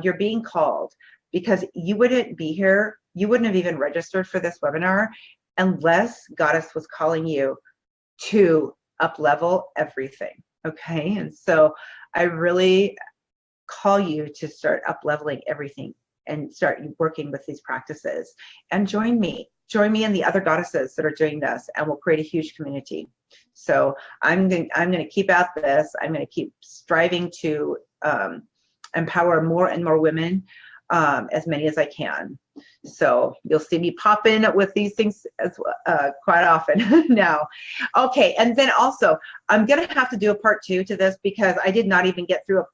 You're being called, because you wouldn't be here. You wouldn't have even registered for this webinar unless Goddess was calling you to up-level everything, okay? And so I really call you to start up-leveling everything and start working with these practices. And join me and the other goddesses that are doing this, and we'll create a huge community. So I'm going to keep at this. I'm going to keep striving to empower more and more women, as many as I can. So you'll see me pop in with these things as quite often now. Okay, and then also I'm going to have to do a part 2 to this, because I did not even get through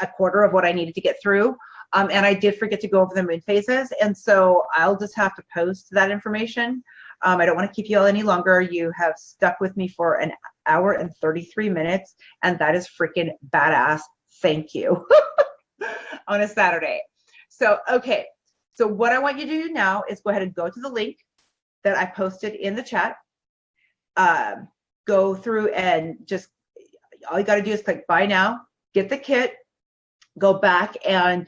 a quarter of what I needed to get through. And I did forget to go over the moon phases. And so I'll just have to post that information. I don't want to keep you all any longer. You have stuck with me for an hour and 33 minutes, and that is freaking badass. Thank you. On a Saturday. So, okay. So what I want you to do now is go ahead and go to the link that I posted in the chat. go through and just, all you got to do is click buy now, get the kit, go back and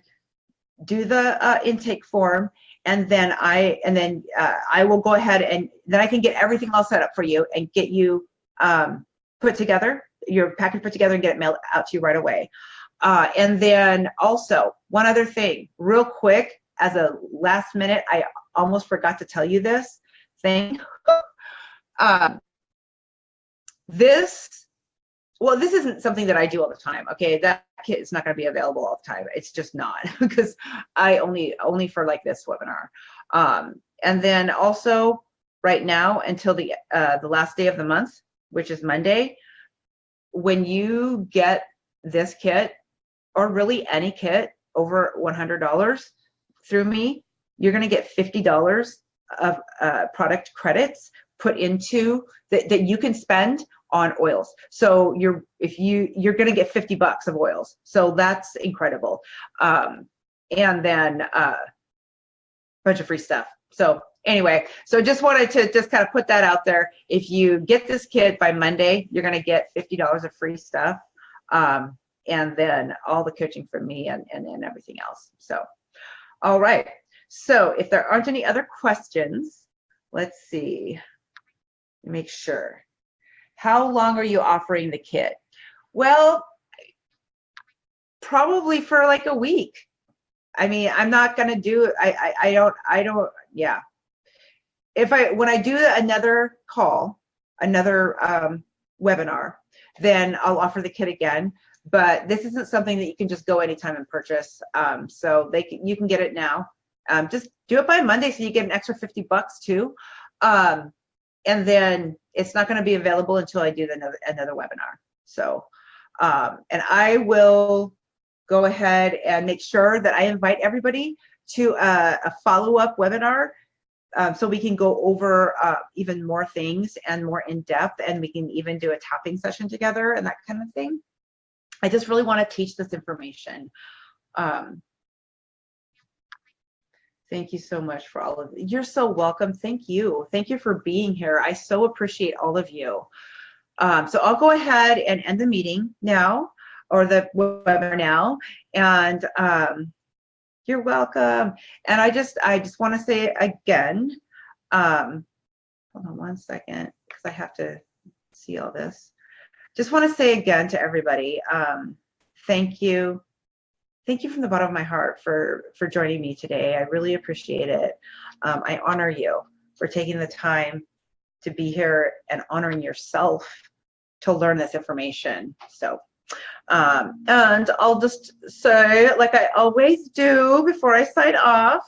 do the intake form, and then I will go ahead and then I can get everything all set up for you and get you put together, your package put together, and get it mailed out to you right away. And then also one other thing, real quick, as a last minute, I almost forgot to tell you this thing. This isn't something that I do all the time. Okay, that kit is not going to be available all the time. It's just not, because I only for like this webinar. And then also right now until the last day of the month, which is Monday, when you get this kit, or really any kit over $100 through me, you're going to get $50 of product credits put into that you can spend on oils. So you're going to get $50 of oils. So that's incredible. And then a bunch of free stuff. So anyway, so just wanted to just kind of put that out there. If you get this kit by Monday, you're going to get $50 of free stuff. And then all the coaching from me and everything else. So, all right. So if there aren't any other questions, let's see, make sure. How long are you offering the kit? Well, probably for like a week. I mean, I'm not going to do it. I don't, yeah. When I do another call, another webinar, then I'll offer the kit again. But this isn't something that you can just go anytime and purchase. So you can get it now. Just do it by Monday so you get an extra $50 too. And then it's not going to be available until I do another webinar. So, and I will go ahead and make sure that I invite everybody to a follow-up webinar, so we can go over even more things and more in depth, and we can even do a tapping session together and that kind of thing. I just really want to teach this information. Thank you so much for all of it. You're so welcome. Thank you. Thank you for being here. I so appreciate all of you. So I'll go ahead and end the meeting now, or the webinar now. And you're welcome. And I just want to say again, hold on one second, because I have to see all this. Just want to say again to everybody, thank you. Thank you from the bottom of my heart for joining me today. I really appreciate it. I honor you for taking the time to be here and honoring yourself to learn this information. So, and I'll just say, like I always do before I sign off,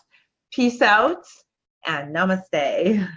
peace out and namaste.